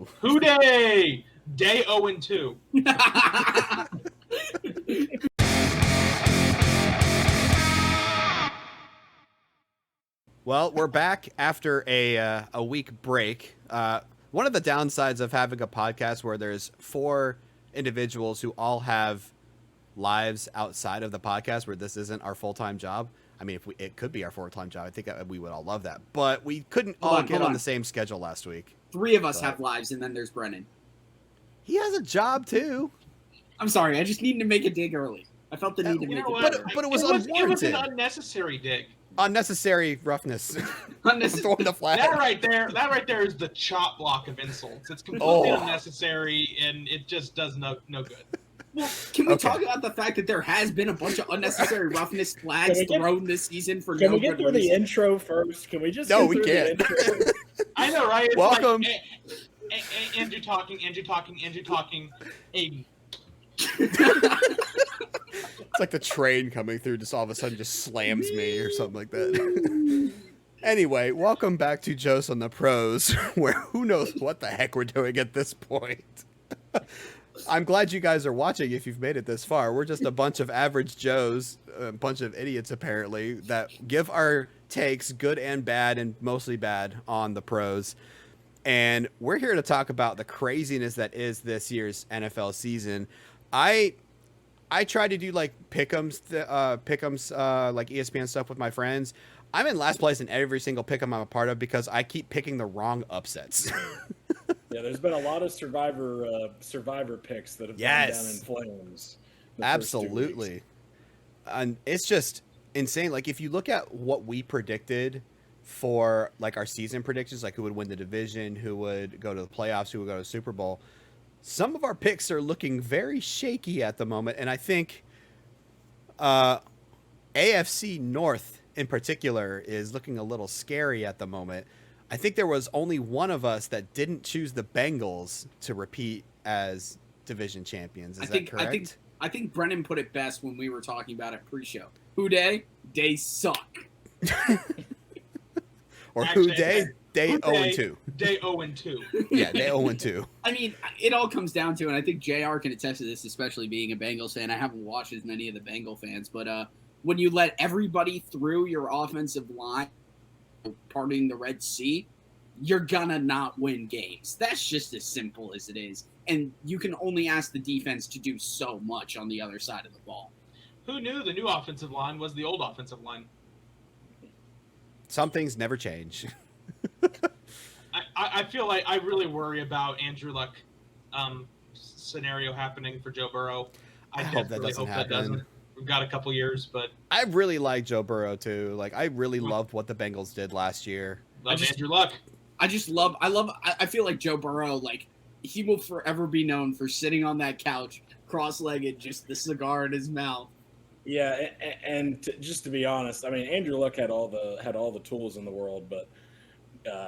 2. Who day? Day 0-2. Well, we're back after a week break. One of the downsides of having a podcast where there's 4 individuals who all have lives outside of the podcast, where this isn't our full-time job. I mean, it could be our full-time job. I think we would all love that. But we couldn't all get on the same schedule last week. 3 of us have lives, and then there's Brennan. He has a job, too. I'm sorry. I just needed to make a dig early. I felt the need to make a dig. But it was unwarranted. It was an unnecessary dig. Unnecessary roughness. Unnecessary. The flag. That right there is the chop block of insults. It's completely unnecessary, and it just does no good. Well, can we talk about the fact that there has been a bunch of unnecessary roughness flags thrown this season for no good reason? Can we get through the intro first? Can we just No, we can't. I know, right? It's Welcome. Like, Andrew talking, Aiden. It's like the train coming through just all of a sudden just slams me or something like that. Anyway, welcome back to Joe's on the Pros, where who knows what the heck we're doing at this point. I'm glad you guys are watching if you've made it this far. We're just a bunch of average Joes, a bunch of idiots apparently, that give our takes, good and bad, and mostly bad, on the pros. And we're here to talk about the craziness that is this year's NFL season. I try to do like pick'ems, like ESPN stuff with my friends. I'm in last place in every single pick'em I'm a part of because I keep picking the wrong upsets. Yeah, there's been a lot of survivor picks that have gone down in flames. Absolutely. And it's just insane. Like if you look at what we predicted for like our season predictions, like who would win the division, who would go to the playoffs, who would go to the Super Bowl, some of our picks are looking very shaky at the moment. And I think AFC North in particular is looking a little scary at the moment. I think there was only one of us that didn't choose the Bengals to repeat as division champions. Is that correct? I think Brennan put it best when we were talking about it pre-show. Who day? They suck. Or who day? Day 0-2. Day 0-2. Yeah, day 0-2. I mean, it all comes down to, and I think JR can attest to this, especially being a Bengals fan. I haven't watched as many of the Bengal fans, but when you let everybody through your offensive line, parting the Red Sea, you're gonna not win games. That's just as simple as it is. And you can only ask the defense to do so much on the other side of the ball. Who knew the new offensive line was the old offensive line? Some things never change. I feel like I really worry about Andrew Luck scenario happening for Joe Burrow. I hope that doesn't happen. We've got a couple years, but I really like Joe Burrow too. Like I really loved what the Bengals did last year. Andrew Luck. I feel like Joe Burrow, like, he will forever be known for sitting on that couch, cross-legged, just the cigar in his mouth. Yeah, and just to be honest, I mean, Andrew Luck had all the tools in the world, but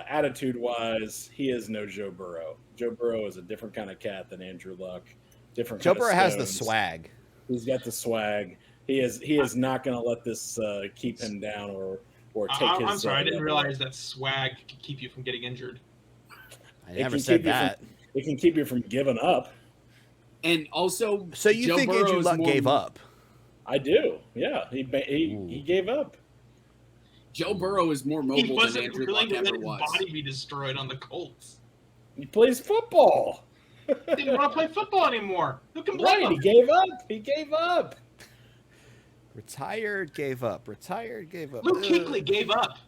attitude-wise, he is no Joe Burrow. Joe Burrow is a different kind of cat than Andrew Luck. Joe Burrow has the swag. He's got the swag. He is not going to let this keep him down or take his. I'm sorry, I didn't realize that swag could keep you from getting injured. I never said that. It can keep you from giving up. And also, so you think Andrew Luck gave up? I do. Yeah, he gave up. Joe Burrow is more mobile than Andrew Luck ever was. He wasn't willing to let his body be destroyed on the Colts. He plays football. He didn't want to play football anymore. Who can blame him? He gave up. Retired, gave up. Luke Kuechly gave up.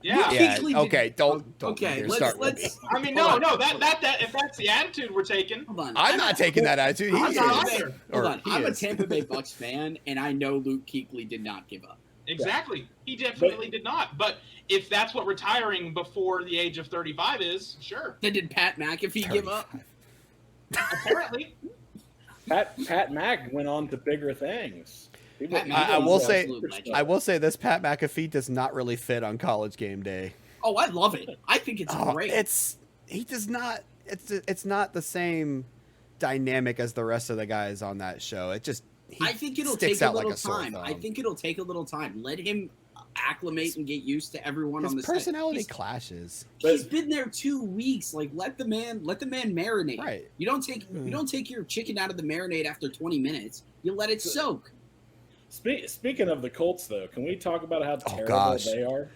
Yeah. Okay. Don't. Okay. Let's. I mean, no. That if that's the attitude we're taking. Hold on. I'm not taking that attitude. Hold on. I'm a Tampa Bay Bucks fan, and I know Luke Kuechly did not give up. Exactly. Yeah. He definitely did not. But if that's what retiring before the age of 35 is, sure. Then did Pat McAfee give up? Apparently. Pat Mac went on to bigger things. I will say this: Pat McAfee does not really fit on College Game Day. Oh, I love it. I think it's great. He does not. It's not the same dynamic as the rest of the guys on that show. I think it'll take a little time. I think it'll take a little time. Let him acclimate and get used to everyone on the His set. personality clashes. He's been there 2 weeks. Like, let the man marinate. Right. You don't take your chicken out of the marinade after 20 minutes. You let it soak. Speaking of the Colts, though, can we talk about how terrible gosh. they are?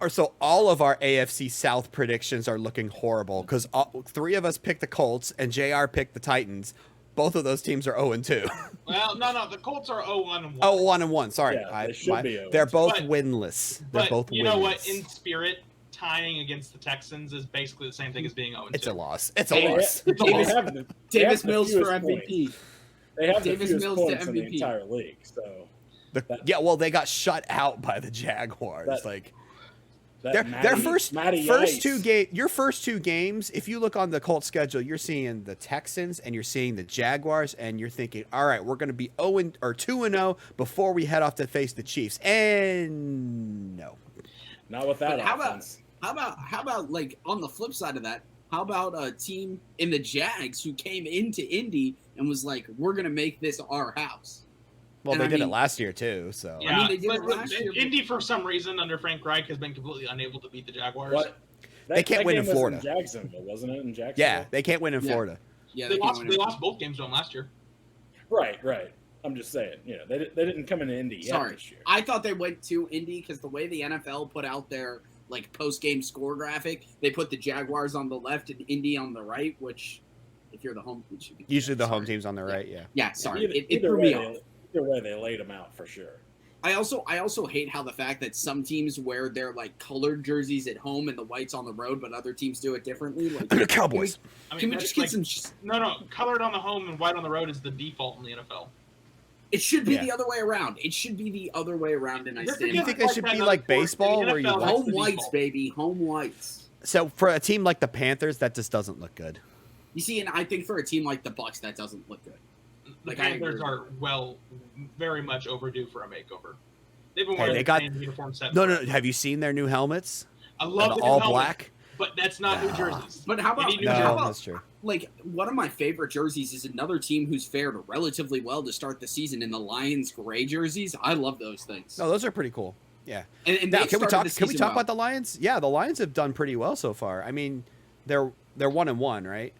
So all of our AFC South predictions are looking horrible because 3 of us picked the Colts and JR picked the Titans. Both of those teams are 0-2. Well, no, the Colts are 0-1. Oh, 1-1. Sorry, Yeah, they should be 0-2. They're both But- winless. They're But both you winless. know what? In spirit, tying against the Texans is basically the same thing as being 0-2. It's a loss. It's a Hey, loss. Davis Mills for MVP. They have the Davis fewest Mills to points in the MVP. entire league. So Well, they got shut out by the Jaguars. Their first two games, if you look on the Colts schedule, you're seeing the Texans and you're seeing the Jaguars, and you're thinking, all right, we're going to be 2-0 before we head off to face the Chiefs. And no. not with that But offense. how about like on the flip side of that? How about a team in the Jags who came into Indy and was like, "We're gonna make this our house." Well, And they I did it mean- last year, too. So Yeah, they did it last year, but- Indy for some reason under Frank Reich has been completely unable to beat the Jaguars. What? They can't win in game was Florida. Jacksonville, wasn't it? In Jacksonville. Yeah, they can't win in Yeah. Florida. Yeah, They can't win it. lost both games to them last year. Right. I'm just saying. They didn't come into Indy yet Sorry, this year. I thought they went to Indy because the way the NFL put out their like post-game score graphic, they put the Jaguars on the left and Indy on the right. Which, if you're the home, it should be Usually the home sorry. team's on the right, yeah. Yeah, sorry, it Either threw way, me off. Either way, they laid them out for sure. I also hate how the fact that some teams wear their like colored jerseys at home and the whites on the road, but other teams do it differently. Like, The Cowboys. Can we that's just get like- some? No, colored on the home and white on the road is the default in the NFL. It should be Yeah. the other way around. It should be the other way around, and I They're stand You by think it. they should be like baseball where you NFL watch Home the whites, default. baby, home whites. So for a team like the Panthers, that just doesn't look good. You see, and I think for a team like the Bucks, that doesn't look good. The Like, I Panthers agree. are very much overdue for a makeover. They've been Hey, wearing they the got- same uniform set. No. forever. Have you seen their new helmets? I love the all new helmet, black. but that's not New No. jerseys. But how You about, need new how No, about that's true. like one of my favorite jerseys is another team who's fared relatively well to start the season in the Lions gray jerseys. I love those things. No, those are pretty cool. Yeah. And Now, they've can we started talk? the Can we season talk well. about the Lions? Yeah, the Lions have done pretty well so far. I mean, they're 1-1, right?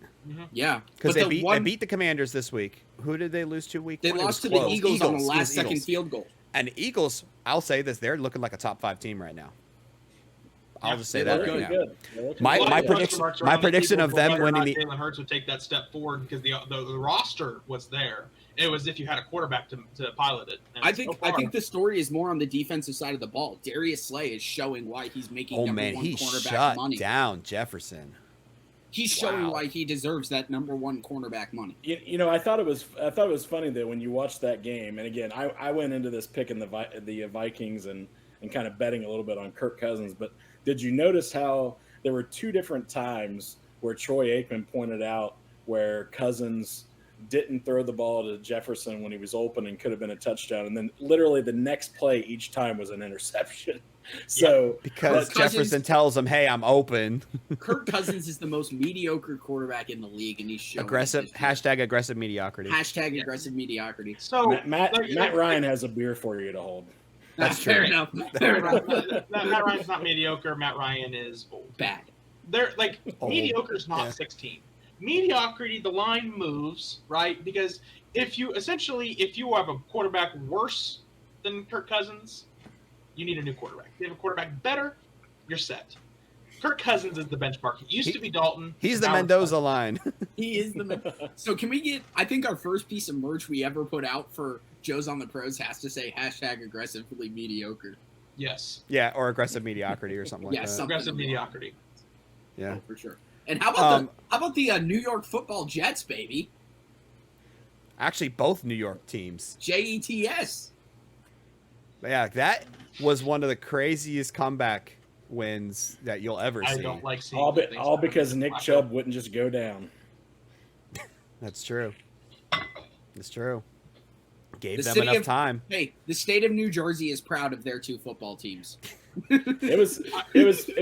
Yeah, Because but they beat the Commanders this week. Who did they lose to week? They one? It lost was to the close. Eagles on the It was last second Eagles. field goal. And the Eagles, I'll say this, they're looking like a top 5 team right now. I'll Yeah, just say they that look right now. Good. They're looking My- A lot good. my of prediction- question marks my around the prediction Eagles of for them whether or winning not the- Jalen Hurts would take that step forward because the roster was there. It was if you had a quarterback to pilot it. And I so think far- the story is more on the defensive side of the ball. Darius Slay is showing why he's making Oh number man, one he cornerback shut money. down Jefferson. He's showing Wow. why he deserves that number one cornerback money. I thought it was funny that when you watched that game, and again, I went into this picking the Vikings and kind of betting a little bit on Kirk Cousins. But did you notice how there were 2 different times where Troy Aikman pointed out where Cousins didn't throw the ball to Jefferson when he was open and could have been a touchdown, and then literally the next play each time was an interception. So Because But Cousins- Jefferson tells him, "Hey, I'm open." Kirk Cousins is the most mediocre quarterback in the league, and he's showing Aggressive it this year. #aggressive mediocrity. Hashtag aggressive mediocrity. So Matt like- Ryan has a beer for you to hold. That's Fair true. enough. Fair enough. Matt Ryan's not mediocre. Matt Ryan is old. Bad. They're like Old. mediocre is not Yeah. 16. Mediocrity, the line moves right because if you have a quarterback worse than Kirk Cousins, you need a new quarterback. If you have a quarterback better, you're set. Kirk Cousins is the benchmark. It used to be Dalton. He's the now it's Mendoza line. He is the man. So can we get? I think our first piece of merch we ever put out for Joe's on the Pros has to say hashtag aggressively mediocre. Yes. Yeah, or aggressive mediocrity or something like Yeah, that. something. Aggressive mediocrity. Yeah. Oh, for sure. And how about Um, the New York Football Jets, baby? Actually, both New York teams. JETS. Yeah, that was one of the craziest comeback wins that you'll ever I see. don't like seeing All, things happen. because Nick Flacco. Chubb wouldn't just go down. That's true. It's true. Gave The them city enough of- time. Hey, the state of New Jersey is proud of their 2 football teams. It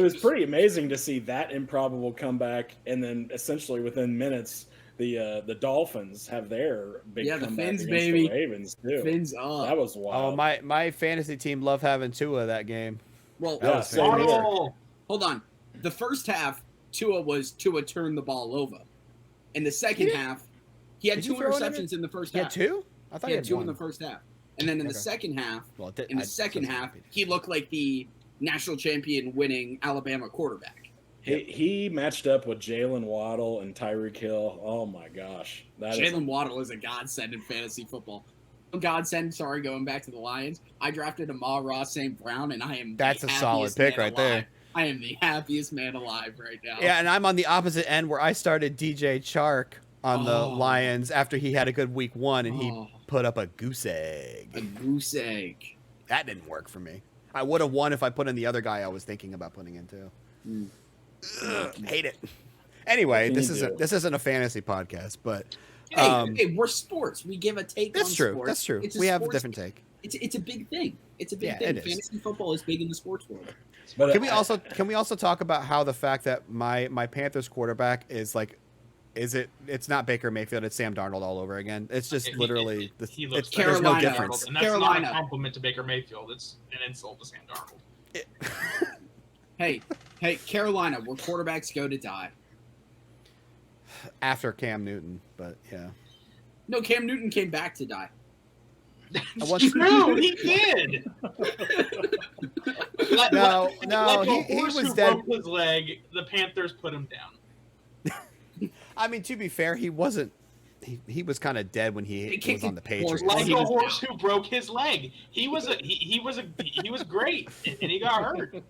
was pretty amazing to see that improbable comeback, and then essentially within minutes, the Dolphins have their big Yeah, the comeback Fins, against baby. the Ravens too. Fins up. That was Oh, wild. my fantasy team loved having Tua that game. Well, That was same here. Audible. hold on. The first half, Tua turned the ball over. In the second half, he had Did 2 he throw it in interceptions in the first He half. had 2? I thought He had 2 one. in the first half. And then in the Okay. second half, Well, it did- in the I- second doesn't half, repeat. he looked like the national champion winning Alabama quarterback. He matched up with Jalen Waddle and Tyreek Hill. Oh my gosh, Jalen Waddle is a godsend in fantasy football. Godsend, sorry, going back to the Lions. I drafted Amon-Ra St. Brown, and I am That's the a solid happiest pick man right alive. there. I am the happiest man alive right now. Yeah, and I'm on the opposite end where I started DJ Chark on the Oh. Lions after he had a good week 1 and he Oh. put up a goose egg. A goose egg. That didn't work for me. I would have won if I put in the other guy I was thinking about putting in too. Mm. Ugh, hate it. Anyway, What this can you isn't do? a fantasy podcast, but Hey, we're sports. We give a take that's on true. sports. That's true. It's We have a sports- different take. It's a big thing. It's a big Yeah, thing. it is. Fantasy football is big in the sports world. But Can we also talk about how the fact that my Panthers quarterback is like it's not Baker Mayfield, it's Sam Darnold all over again. It's just literally He looks there's no Carolina. difference. And that's Carolina. not a compliment to Baker Mayfield. It's an insult to Sam Darnold. Hey, Carolina, where quarterbacks go to die. After Cam Newton, but yeah. No, Cam Newton came back to die. That's want- true. He did. No, like a he horse was who dead. broke his leg. The Panthers put him down. I mean, to be fair, he wasn't. He was kind of dead when he He kicked was on the a Patriots. horse Like he a was horse who broke his leg. He was great, and he got hurt.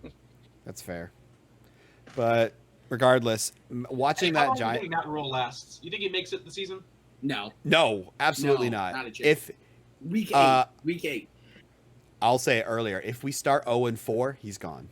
That's fair. But regardless, watching Hey, how that long do you giant. think that rule lasts? You think he makes it the season? No, No, absolutely No, not. not a chance. If week 8. Uh, Week 8. I'll say it earlier, if we start 0-4, he's gone,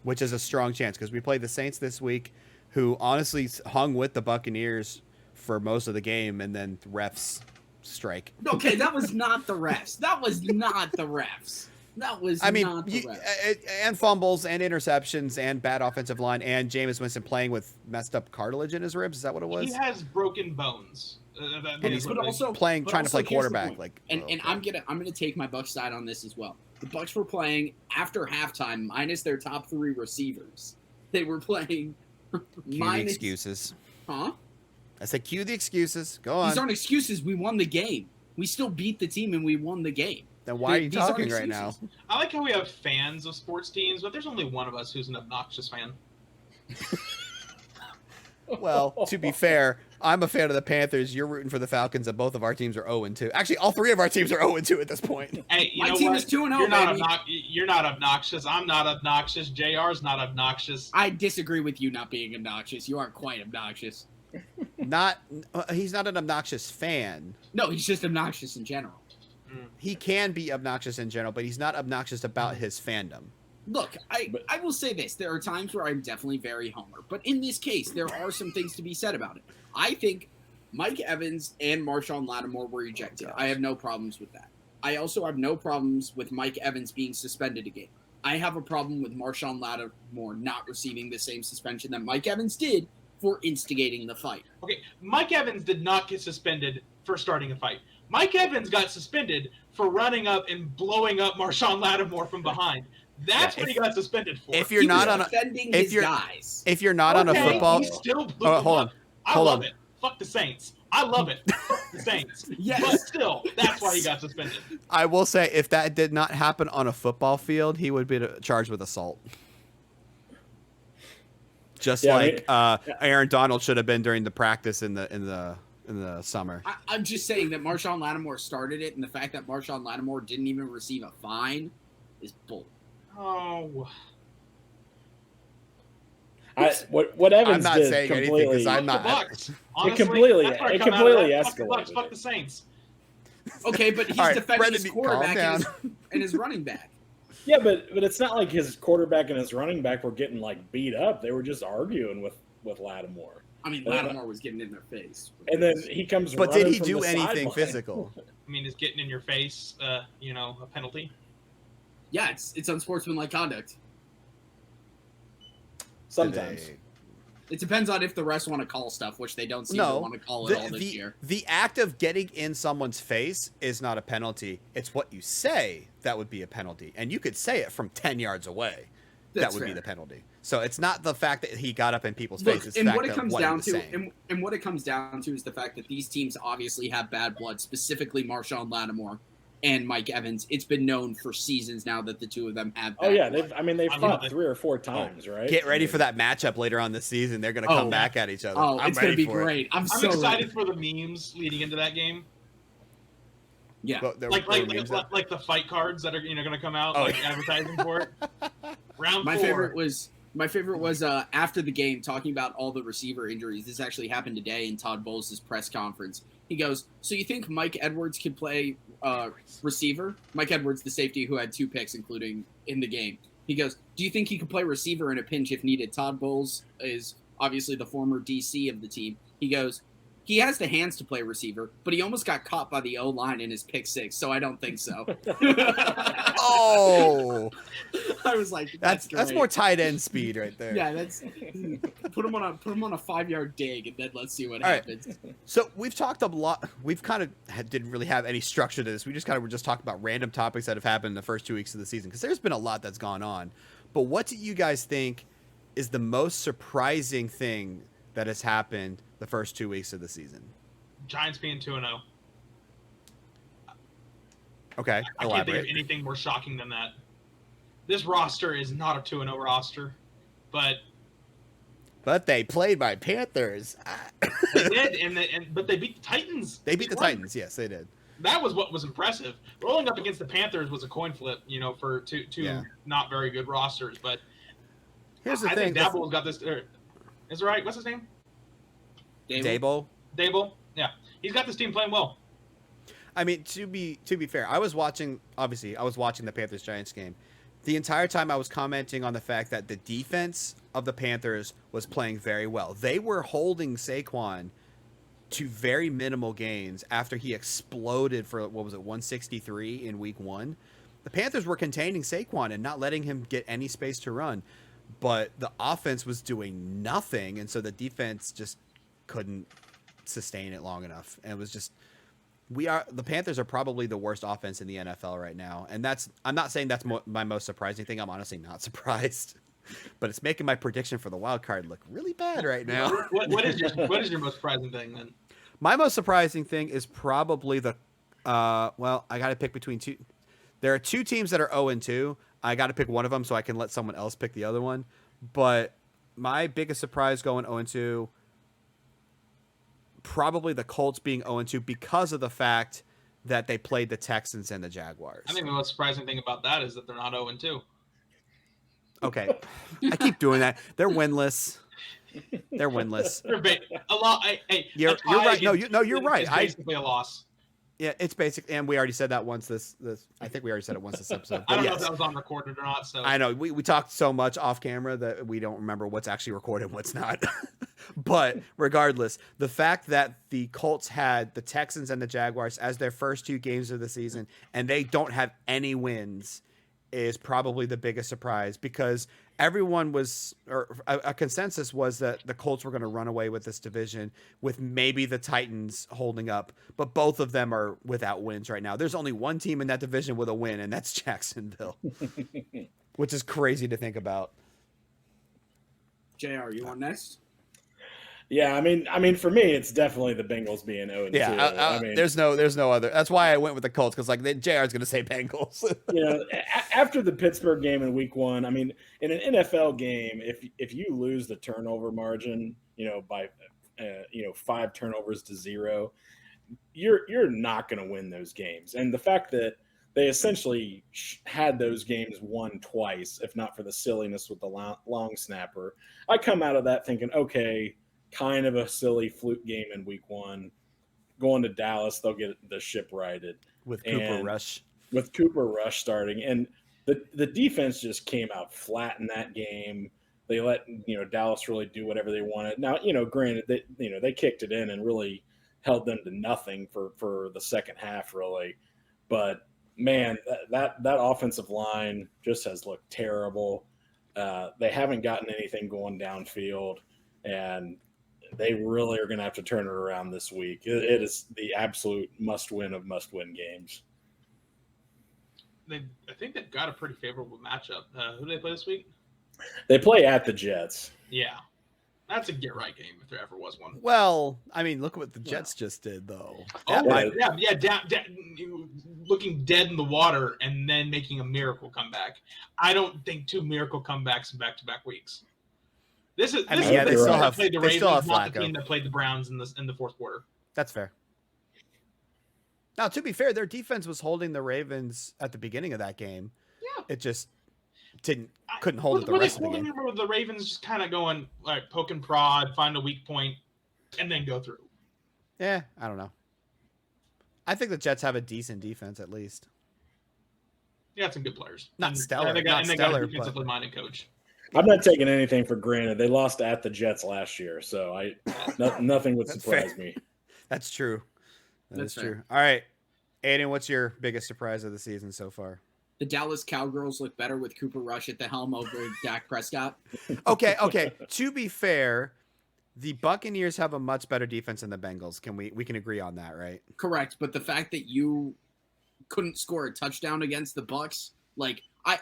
which is a strong chance because we play the Saints this week, who honestly hung with the Buccaneers for most of the game, and then refs strike. Okay, that was not the refs. That was not the refs. That was I mean, not the refs. and fumbles and interceptions and bad offensive line and Jameis Winston playing with messed up cartilage in his ribs. Is that what it was? He has broken bones. And he's But also- trying to play here's the quarterback. point. Like, And okay. I'm gonna take my Bucs side on this as well. The Bucs were playing after halftime minus their top 3 receivers. They were playing Cue the minus excuses. Huh? I said, cue the excuses. Go on. These aren't excuses. We won the game. We still beat the team and we won the game. Then why are you These aren't talking right now? excuses. I like how we have fans of sports teams, but there's only one of us who's an obnoxious fan. Well, to be fair, I'm a fan of the Panthers. You're rooting for the Falcons, and both of our teams are 0-2. Actually, all 3 of our teams are 0-2 at this point. Hey, you My know team what? is 2-0, You're not, baby. you're not obnoxious. I'm not obnoxious. JR's not obnoxious. I disagree with you not being obnoxious. You are quite obnoxious. He's not an obnoxious fan. No, he's just obnoxious in general. He can be obnoxious in general, but he's not obnoxious about his fandom. Look, I will say this. There are times where I'm definitely very Homer. But in this case, there are some things to be said about it. I think Mike Evans and Marshawn Lattimore were ejected. I have no problems with that. I also have no problems with Mike Evans being suspended again. I have a problem with Marshawn Lattimore not receiving the same suspension that Mike Evans did for instigating the fight. Okay, Mike Evans did not get suspended for starting a fight. Mike Evans got suspended for running up and blowing up Marshawn Lattimore from behind. That's what he got suspended for. If you're He not was on a defending if his you're- guys. if you're not on a Okay, football, he still blew Oh, him hold up. on. I Hold love on. it. Fuck the Saints. I love it. Fuck the Saints. Yes. But still, that's why he got suspended. I will say if that did not happen on a football field, he would be charged with assault. Just Yeah, like Aaron Donald should have been during the practice in the summer. I'm just saying that Marshawn Lattimore started it, and the fact that Marshawn Lattimore didn't even receive a fine is bull. Oh, What Evans I'm not did saying anything completely. because I'm fuck the not. Bucs. Honestly, completely- that's where I it come out of completely that. Fuck the Bucs, escalated fuck it. the Saints. Okay, but he's All right, defending Brendan, his calm quarterback down. and his running back. Yeah, but it's not like his quarterback and his running back were getting like beat up. They were just arguing with Lattimore. I mean, Lattimore was getting in their face. And then he comes. But did running he from do the anything sideline. physical? I mean, is getting in your face, a penalty? Yeah, it's unsportsmanlike conduct. Sometimes. It depends on if the refs want to call stuff, which they don't seem to want to call it all this year. The act of getting in someone's face is not a penalty. It's what you say that would be a penalty. And you could say it from 10 yards away. That would be the penalty. So it's not the fact that he got up in people's faces. And what it comes down to, and what it comes down to is the fact that these teams obviously have bad blood, specifically Marshawn Lattimore and Mike Evans. It's been known for seasons now that the two of them have bad blood. They've fought 3 or 4 times, right? Get ready for that matchup later on this season. They're going to come back at each other. Oh, it's going to be great. I'm so excited for the memes leading into that game. Yeah, like the fight cards that are going to come out, advertising for it. Round 4. My favorite was after the game talking about all the receiver injuries. This actually happened today in Todd Bowles' press conference. He goes, "So you think Mike Edwards can play receiver?" Mike Edwards, the safety who had 2 picks, including in the game. He goes, "Do you think he can play receiver in a pinch if needed?" Todd Bowles is obviously the former DC of the team. He goes, "He has the hands to play receiver, but he almost got caught by the O-line in his pick 6, so I don't think so." Oh, I was like, that's more tight end speed right there. Yeah, that's put him on a 5-yard dig, and then let's see what happens. Right. So we've talked a lot. We've kind of didn't really have any structure to this. We just kind of were just talking about random topics that have happened in the first 2 weeks of the season because there's been a lot that's gone on. But what do you guys think is the most surprising thing that has happened the first 2 weeks of the season? Giants being 2-0. Okay, I can't think of anything more shocking than that. This roster is not a 2-0 roster, but they played by Panthers. They did, but they beat the Titans. They beat the Titans, yes, they did. That was what was impressive. Rolling up against the Panthers was a coin flip, for two not very good rosters. But here's the thing: I think Daboll's got this. Is it right? What's his name? Dable. Yeah, he's got this team playing well. I mean, to be fair, I was watching the Panthers-Giants game. The entire time I was commenting on the fact that the defense of the Panthers was playing very well. They were holding Saquon to very minimal gains after he exploded for, 163 in week 1. The Panthers were containing Saquon and not letting him get any space to run. But the offense was doing nothing, and so the defense just couldn't sustain it long enough. And it was just... the Panthers are probably the worst offense in the NFL right now, and I'm not saying that's my most surprising thing. I'm honestly not surprised, but it's making my prediction for the wild card look really bad right now. What is your most surprising thing then? My most surprising thing is probably I got to pick between 2. There are 2 teams that are 0-2. I got to pick one of them so I can let someone else pick the other one. But my biggest surprise going 0-2. Probably the Colts being 0-2 because of the fact that they played the Texans and the Jaguars. I think the most surprising thing about that is that they're not 0-2. Okay. I keep doing that. They're winless. They're a lot. You're right. You're right. It's basically a loss. Yeah, it's basic, and we already said that once. I think we already said it once this episode. I don't know if that was on recorded or not. So I know we talked so much off camera that we don't remember what's actually recorded, and what's not. But regardless, the fact that the Colts had the Texans and the Jaguars as their first 2 games of the season, and they don't have any wins, is probably the biggest surprise because everyone was, or a consensus was that the Colts were going to run away with this division with maybe the Titans holding up, but both of them are without wins right now. There's only one team in that division with a win, and that's Jacksonville, which is crazy to think about. JR, you want next? Yeah, I mean, for me, it's definitely the Bengals being 0-2. Yeah, there's no other. That's why I went with the Colts because JR's going to say Bengals. After the Pittsburgh game in Week 1, I mean, in an NFL game, if you lose the turnover margin, by 5 turnovers to 0, you're not going to win those games. And the fact that they essentially had those games won twice, if not for the silliness with the long snapper, I come out of that thinking, okay, kind of a silly fluke game in Week 1. Going to Dallas, they'll get the ship righted with Cooper Rush. With Cooper Rush starting, and the defense just came out flat in that game. They let Dallas really do whatever they wanted. Now granted they kicked it in and really held them to nothing for the second half really, but man, that offensive line just has looked terrible. They haven't gotten anything going downfield. and they really are going to have to turn it around this week. It is the absolute must-win of must-win games. I think they've got a pretty favorable matchup. Who do they play this week? They play at the Jets. Yeah. That's a get-right game if there ever was one. Well, I mean, look what the Jets just did, though. Looking dead in the water and then making a miracle comeback. I don't think 2 miracle comebacks in back-to-back weeks. They still have played the Ravens, not the team that played the Browns in the fourth quarter. That's fair. Now, to be fair, their defense was holding the Ravens at the beginning of that game. Yeah, it just couldn't hold it the rest of the game. I remember the Ravens just kind of going like poke and prod, find a weak point, and then go through. Yeah, I don't know. I think the Jets have a decent defense at least. Yeah, some good players. Not stellar. They got a defensively minded coach. I'm not taking anything for granted. They lost at the Jets last year, so nothing would surprise me. That's true. That's true. All right, Aiden, what's your biggest surprise of the season so far? The Dallas Cowgirls look better with Cooper Rush at the helm over Dak Prescott. Okay. To be fair, the Buccaneers have a much better defense than the Bengals. We can agree on that, right? Correct, but the fact that you couldn't score a touchdown against the Bucs,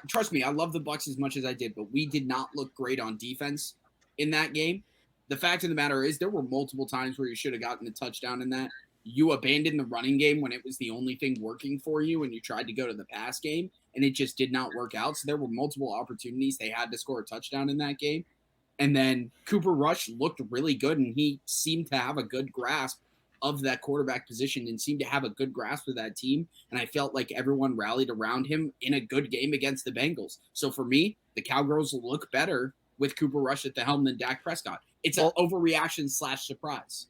trust me, I love the Bucs as much as I did, but we did not look great on defense in that game. The fact of the matter is there were multiple times where you should have gotten a touchdown in that. You abandoned the running game when it was the only thing working for you, and you tried to go to the pass game, and it just did not work out. So there were multiple opportunities they had to score a touchdown in that game. And then Cooper Rush looked really good, and he seemed to have a good grasp of that quarterback position and seemed to have a good grasp of that team. And I felt like everyone rallied around him in a good game against the Bengals. So for me, the Cowgirls look better with Cooper Rush at the helm than Dak Prescott. It's an overreaction / surprise.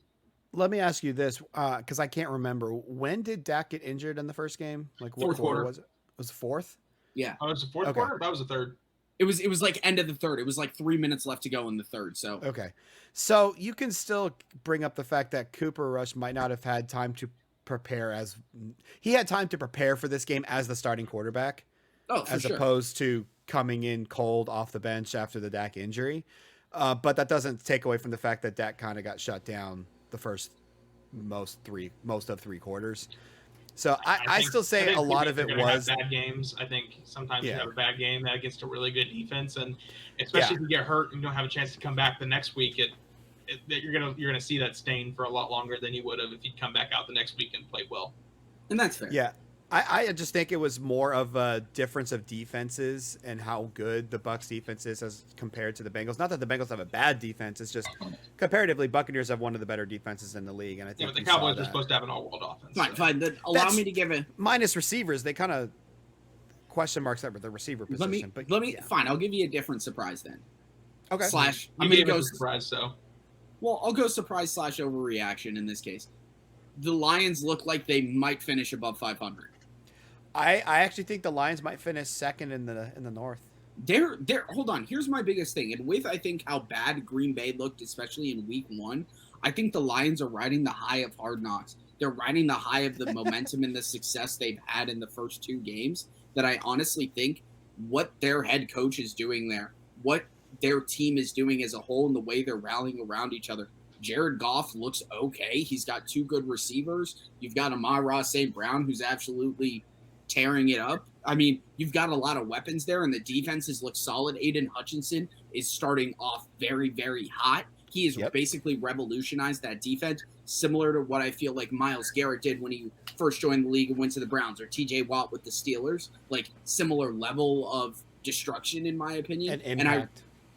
Let me ask you this, because I can't remember. When did Dak get injured in the first game? Like what quarter was it? Was it fourth? Yeah. Oh, it was the fourth quarter? That was the third. It was like end of the third. It was like 3 minutes left to go in the third. So okay. So you can still bring up the fact that Cooper Rush might not have had time to prepare he had time to prepare for this game as the starting quarterback. As opposed to coming in cold off the bench after the Dak injury. But that doesn't take away from the fact that Dak kind of got shut down the first most of 3 quarters. So I still say a lot of it was bad games. I think sometimes you have a bad game against a really good defense, and especially if you get hurt and you don't have a chance to come back the next week, you're gonna see that stain for a lot longer than you would have if you'd come back out the next week and played well. And that's fair. Yeah. I just think it was more of a difference of defenses and how good the Bucs defense is as compared to the Bengals. Not that the Bengals have a bad defense; it's just comparatively, Buccaneers have one of the better defenses in the league. And I think but the Cowboys are supposed to have an all-world offense. Fine. Allow me to give it minus receivers. They kind of question marks that with the receiver position. Fine. I'll give you a different surprise then. Okay. I'm going to go surprise. So, well, I'll go surprise / overreaction in this case. The Lions look like they might finish above 500. I actually think the Lions might finish second in the North. They're hold on. Here's my biggest thing. And with I think how bad Green Bay looked, especially in week 1, I think the Lions are riding the high of Hard Knocks. They're riding the high of the momentum and the success they've had in the first 2 games. That I honestly think what their head coach is doing there, what their team is doing as a whole, and the way they're rallying around each other. Jared Goff looks okay. He's got 2 good receivers. You've got Amon-Ra St. Brown, who's absolutely tearing it up. I mean, you've got a lot of weapons there, and the defenses look solid. Aiden Hutchinson is starting off very, very hot. He has basically revolutionized that defense, similar to what I feel like Myles Garrett did when he first joined the league and went to the Browns, or TJ Watt with the Steelers. Like, similar level of destruction, in my opinion. And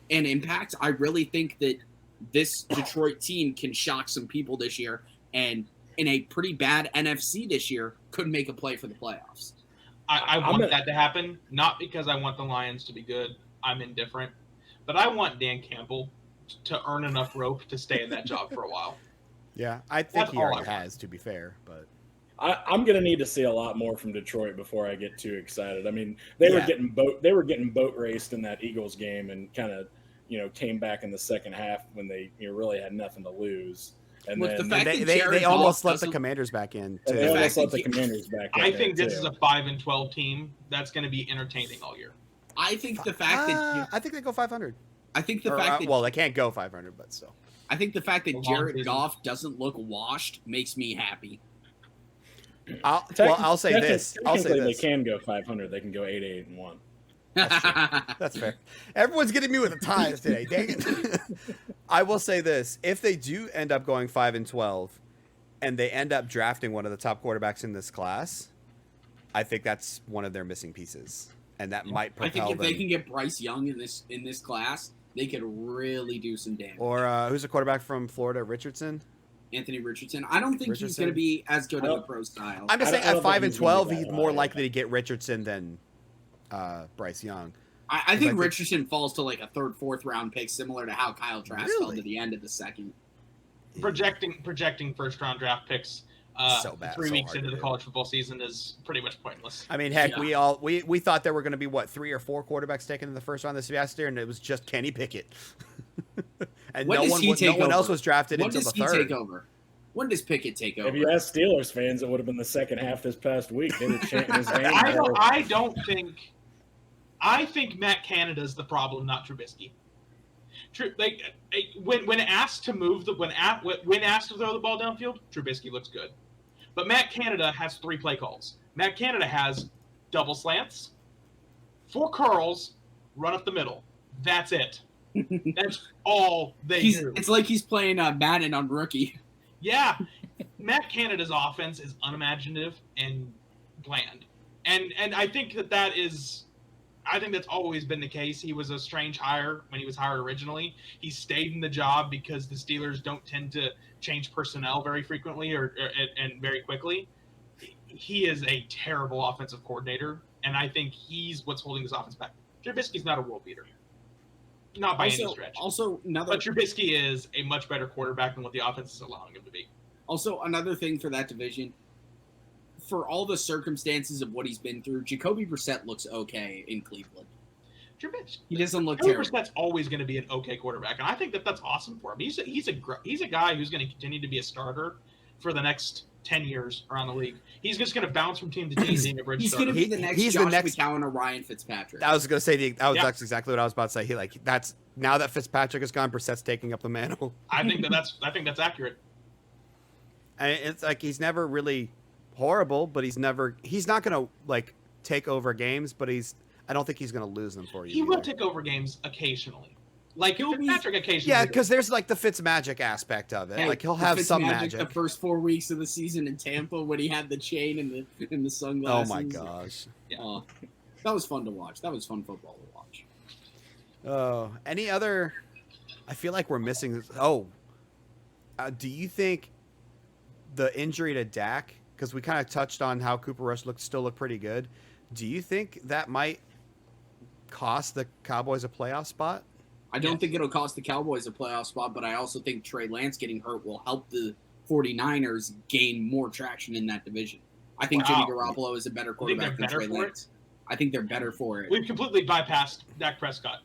impact. I really think that this Detroit team can shock some people this year, and in a pretty bad NFC this year, could make a play for the playoffs. I want that to happen, not because I want the Lions to be good. I'm indifferent. But I want Dan Campbell to earn enough rope to stay in that job for a while. Yeah, I think he already has, to be fair. But I'm going to need to see a lot more from Detroit before I get too excited. I mean, they were getting boat raced in that Eagles game, and kind of came back in the second half when they really had nothing to lose. And then they almost let the Commanders back in. They almost let the Commanders back in. I think this is a 5-12 team that's going to be entertaining all year. I think the fact that I think they go 500. I think the fact that they can't go 500, but still. I think the fact that A long Jared season. Goff doesn't look washed makes me happy. I'll say this. I'll say Technically, this. they can go 500. They can go 8-8-1. That's true. That's fair. Everyone's getting me with the ties today. Dang it. I will say this: if they do end up going 5-12, and they end up drafting one of the top quarterbacks in this class, I think that's one of their missing pieces, and that might I propel think if they them. can get Bryce Young in this class, they could really do some damage. Or who's the quarterback from Florida? Richardson. Anthony Richardson. I don't think he's Richardson? going to be as good in the pro style. I'm just I saying don't at think 5 and he's gonna 12, be that he's more high. likely to get Richardson than Bryce Young. I think think- Richardson falls to like a third, fourth round pick, similar to how Kyle Trask fell Really? to the end of the second. Projecting first round draft picks So bad, 3 so weeks hard into to the do. college football season is pretty much pointless. I mean, heck, Yeah. we thought there were going to be 3 or 4 quarterbacks taken in the first round this past year, and it was just Kenny Pickett, and When no does one he take no one else over? was drafted When until does the he third. take over? When does Pickett take over? If you ask Steelers fans, it would have been the second half this past week. They were chanting his name. I think Matt Canada's the problem, not Trubisky. When asked to move when asked to throw the ball downfield, Trubisky looks good. But Matt Canada has 3 play calls. Matt Canada has double slants, 4 curls, run up the middle. That's it. That's all they do. It's like he's playing Madden on rookie. Yeah, Matt Canada's offense is unimaginative and bland, and I think that's always been the case. He was a strange hire when he was hired originally. He stayed in the job because the Steelers don't tend to change personnel very frequently and very quickly. He is a terrible offensive coordinator, and I think he's what's holding this offense back. Trubisky's not a world beater, not by any stretch. Also, But Trubisky is a much better quarterback than what the offense is allowing him to be. Also, another thing for that division, for all the circumstances of what he's been through, Jacoby Brissett looks okay in Cleveland. He doesn't look terrible. That's always going to be an okay quarterback, and I think that's awesome for him. He's a guy who's going to continue to be a starter for the next 10 years around the league. He's just going to bounce from team to team, being a bridge He's starter. going to be the next he's Josh the next- McCown or Ryan Fitzpatrick. I was going to say that's Yeah. exactly what I was about to say. That's now that Fitzpatrick is gone, Brissett's taking up the mantle. I think that's accurate. And it's like he's never really horrible, but he's not going to take over games, but I don't think he's going to lose them for you. He will either. take over games occasionally. Like He'll be- Fitzpatrick occasionally. Yeah, because there's the Fitzmagic aspect of it. Hey, He'll the have some Fitzmagic magic. The first 4 weeks of the season in Tampa when he had the chain and the Oh sunglasses. my gosh. That was fun to watch. That was fun football to watch. Oh, any other? I feel like we're missing. Do you think the injury to Dak? Because we kind of touched on how Cooper Rush still looked pretty good. Do you think that might cost the Cowboys a playoff spot? I don't think it'll cost the Cowboys a playoff spot, but I also think Trey Lance getting hurt will help the 49ers gain more traction in that division. I think Jimmy Garoppolo is a better quarterback than Trey Lance. I think they're better for it. We've completely bypassed Dak Prescott.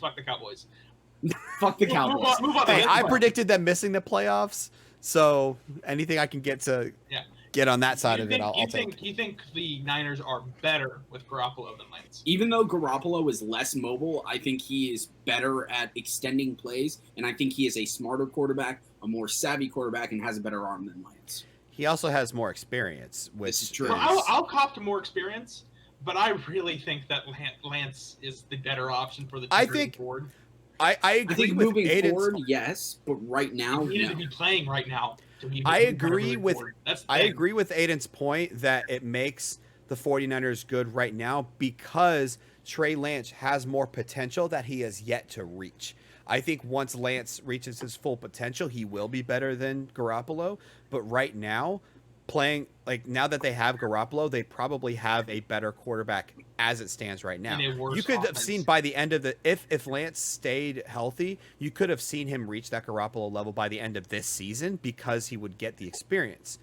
Fuck the Cowboys. Fuck the Cowboys. Move on to Hey, this I one. predicted them missing the playoffs, so anything I can get to get on that side of it, I'll take. You think the Niners are better with Garoppolo than Lance? Even though Garoppolo is less mobile, I think he is better at extending plays, and I think he is a smarter quarterback, a more savvy quarterback, and has a better arm than Lance. He also has more experience, which This is true. Well, I'll cop to more experience, but I really think that Lance is the better option for the team moving forward. I I agree think with moving Aiden's. forward, yes, but right now, He needed no. to be playing right now. I agree with That's the I thing. agree with Aiden's point that it makes the 49ers good right now because Trey Lance has more potential that he has yet to reach. I think once Lance reaches his full potential, he will be better than Garoppolo. But right now, now that they have Garoppolo, they probably have a better quarterback as it stands right now. And a worse You could have offense. seen by the end of if Lance stayed healthy, you could have seen him reach that Garoppolo level by the end of this season because he would get the experience.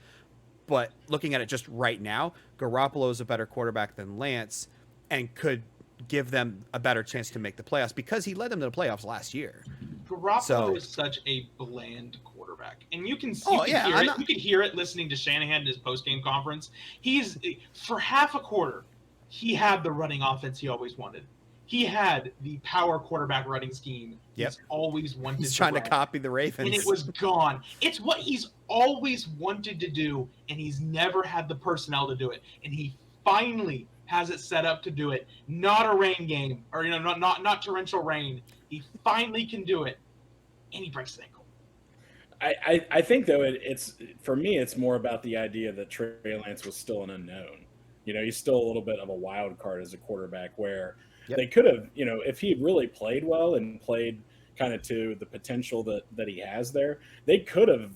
But looking at it just right now, Garoppolo is a better quarterback than Lance and could give them a better chance to make the playoffs because he led them to the playoffs last year. Garoppolo is such a bland quarterback, and you can hear it listening to Shanahan in his post-game conference. For half a quarter, he had the running offense he always wanted. He had the power quarterback running scheme. Yep. He's always wanted. He's trying to run, copy the Ravens. and it was gone. It's what he's always wanted to do, and he's never had the personnel to do it. And he finally has it set up to do it. Not a rain game, or not torrential rain. He finally can do it, and he breaks his ankle. I think though it's for me it's more about the idea that Trey Lance was still an unknown. He's still a little bit of a wild card as a quarterback where they could have, if he really played well and played kind of to the potential that he has there, they could have,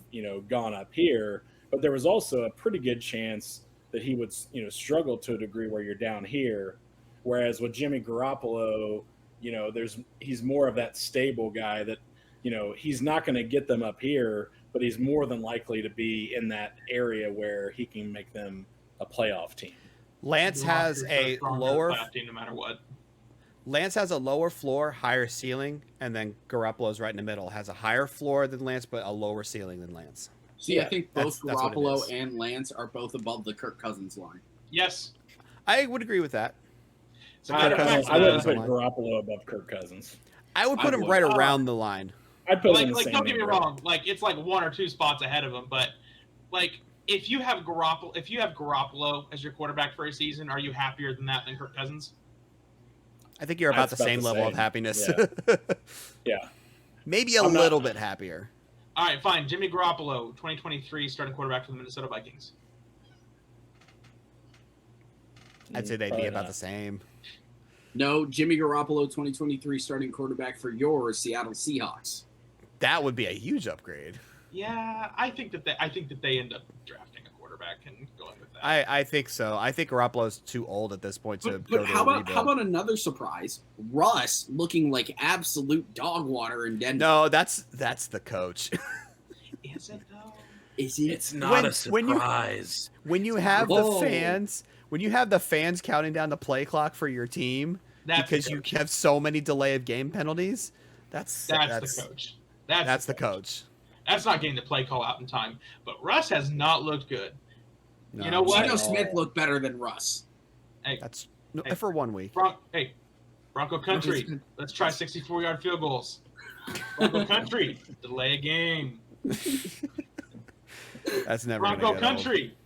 gone up here, but there was also a pretty good chance that he would, struggle to a degree where you're down here. Whereas with Jimmy Garoppolo, he's more of that stable guy that, he's not going to get them up here, but he's more than likely to be in that area where he can make them a playoff team. Lance has a lower team no matter what. Lance has a lower floor, higher ceiling, and then Garoppolo's right in the middle. Has a higher floor than Lance, but a lower ceiling than Lance. See, I think both that's what it Garoppolo is. and Lance are both above the Kirk Cousins line. Yes. I would agree with that. As a matter of fact, I wouldn't put Garoppolo above Kirk Cousins. I would put him right around the line. I'd put him in the same don't get me neighborhood. wrong, it's like 1 or 2 spots ahead of him, but if you have Garoppolo as your quarterback for a season, are you happier than Kirk Cousins? I think you're about That's the about same the level same. of happiness. Yeah. Maybe a little bit happier. All right, fine. Jimmy Garoppolo, 2023 starting quarterback for the Minnesota Vikings. I'd say they'd Probably be about not. the same. No, Jimmy Garoppolo, 2023 starting quarterback for your Seattle Seahawks. That would be a huge upgrade. Yeah, I think that they end up drafting a quarterback and going with that. I think so. I think Garoppolo's too old at this point to go But to how a about rebuild. how about another surprise? Russ looking like absolute dog water in Denver. No, that's the coach. Is it though? Is he? It's not When- a surprise. When you have Whoa. the fans counting down the play clock for your team That's because the you coach. have so many delay of game penalties, that's the coach. That's the coach. That's not getting the play call out in time. But Russ has not looked good. No, You know what? Geno Smith looked better than Russ. Hey, That's no, Hey. for 1 week. Bronco Country. Let's try 64-yard field goals. Bronco Country. Delay a game. That's never Bronco gonna get old. Country.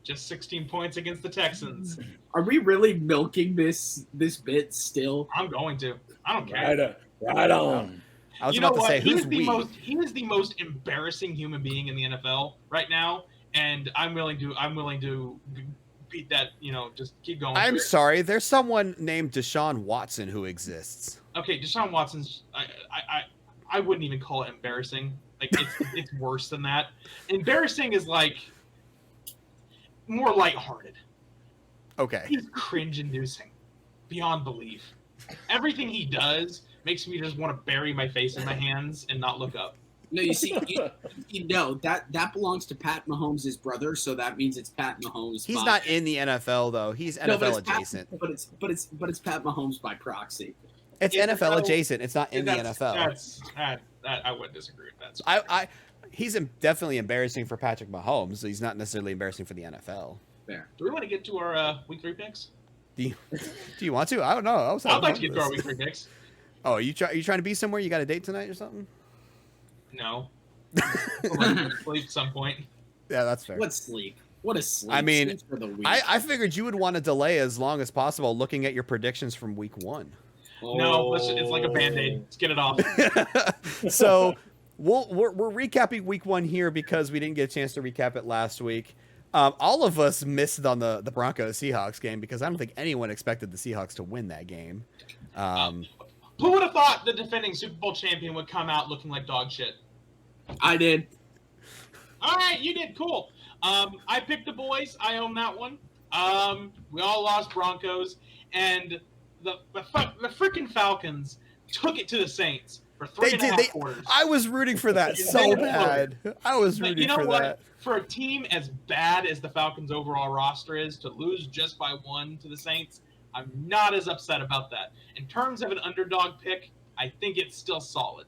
Just 16 points against the Texans. Are we really milking this bit still? I'm going to. I don't care. Right on. I was You know about to what? say who's we. He is the most embarrassing human being in the NFL right now, and I'm willing to beat that. Just keep going. I'm with it. sorry. There's someone named Deshaun Watson who exists. Okay, Deshaun Watson's. I wouldn't even call it embarrassing. It's worse than that. Embarrassing is more lighthearted. Okay. He's cringe-inducing, beyond belief. Everything he does makes me just want to bury my face in my hands and not look up. No, you see, that belongs to Pat Mahomes' brother, so that means it's Pat Mahomes. He's not in the NFL though. He's NFL adjacent. But it's Pat Mahomes by proxy. It's Yeah, NFL no, adjacent. It's not in the NFL. I would disagree with that. He's definitely embarrassing for Patrick Mahomes. He's not necessarily embarrassing for the NFL. Fair. Do we want to get to our week 3 picks? Do you want to? I don't know. I'd like to get to our week 3 picks. Oh, you trying to be somewhere? You got a date tonight or something? No. I'll sleep at some point. Yeah, that's fair. What sleep? What a sleep. I mean, Sleep for the week. I figured you would want to delay as long as possible looking at your predictions from week 1. No, it's like a Band-Aid. Let's get it off. So we're recapping week 1 here because we didn't get a chance to recap it last week. All of us missed on the Broncos Seahawks game because I don't think anyone expected the Seahawks to win that game. Who would have thought the defending Super Bowl champion would come out looking like dog shit? I did. All right, you did. Cool. I picked the boys. I own that one. We all lost Broncos, and the freaking Falcons took it to the Saints for three and a half quarters. I was rooting for that so bad. I was But rooting you know for what? that. For a team as bad as the Falcons' overall roster is, to lose just by 1 to the Saints, I'm not as upset about that. In terms of an underdog pick, I think it's still solid.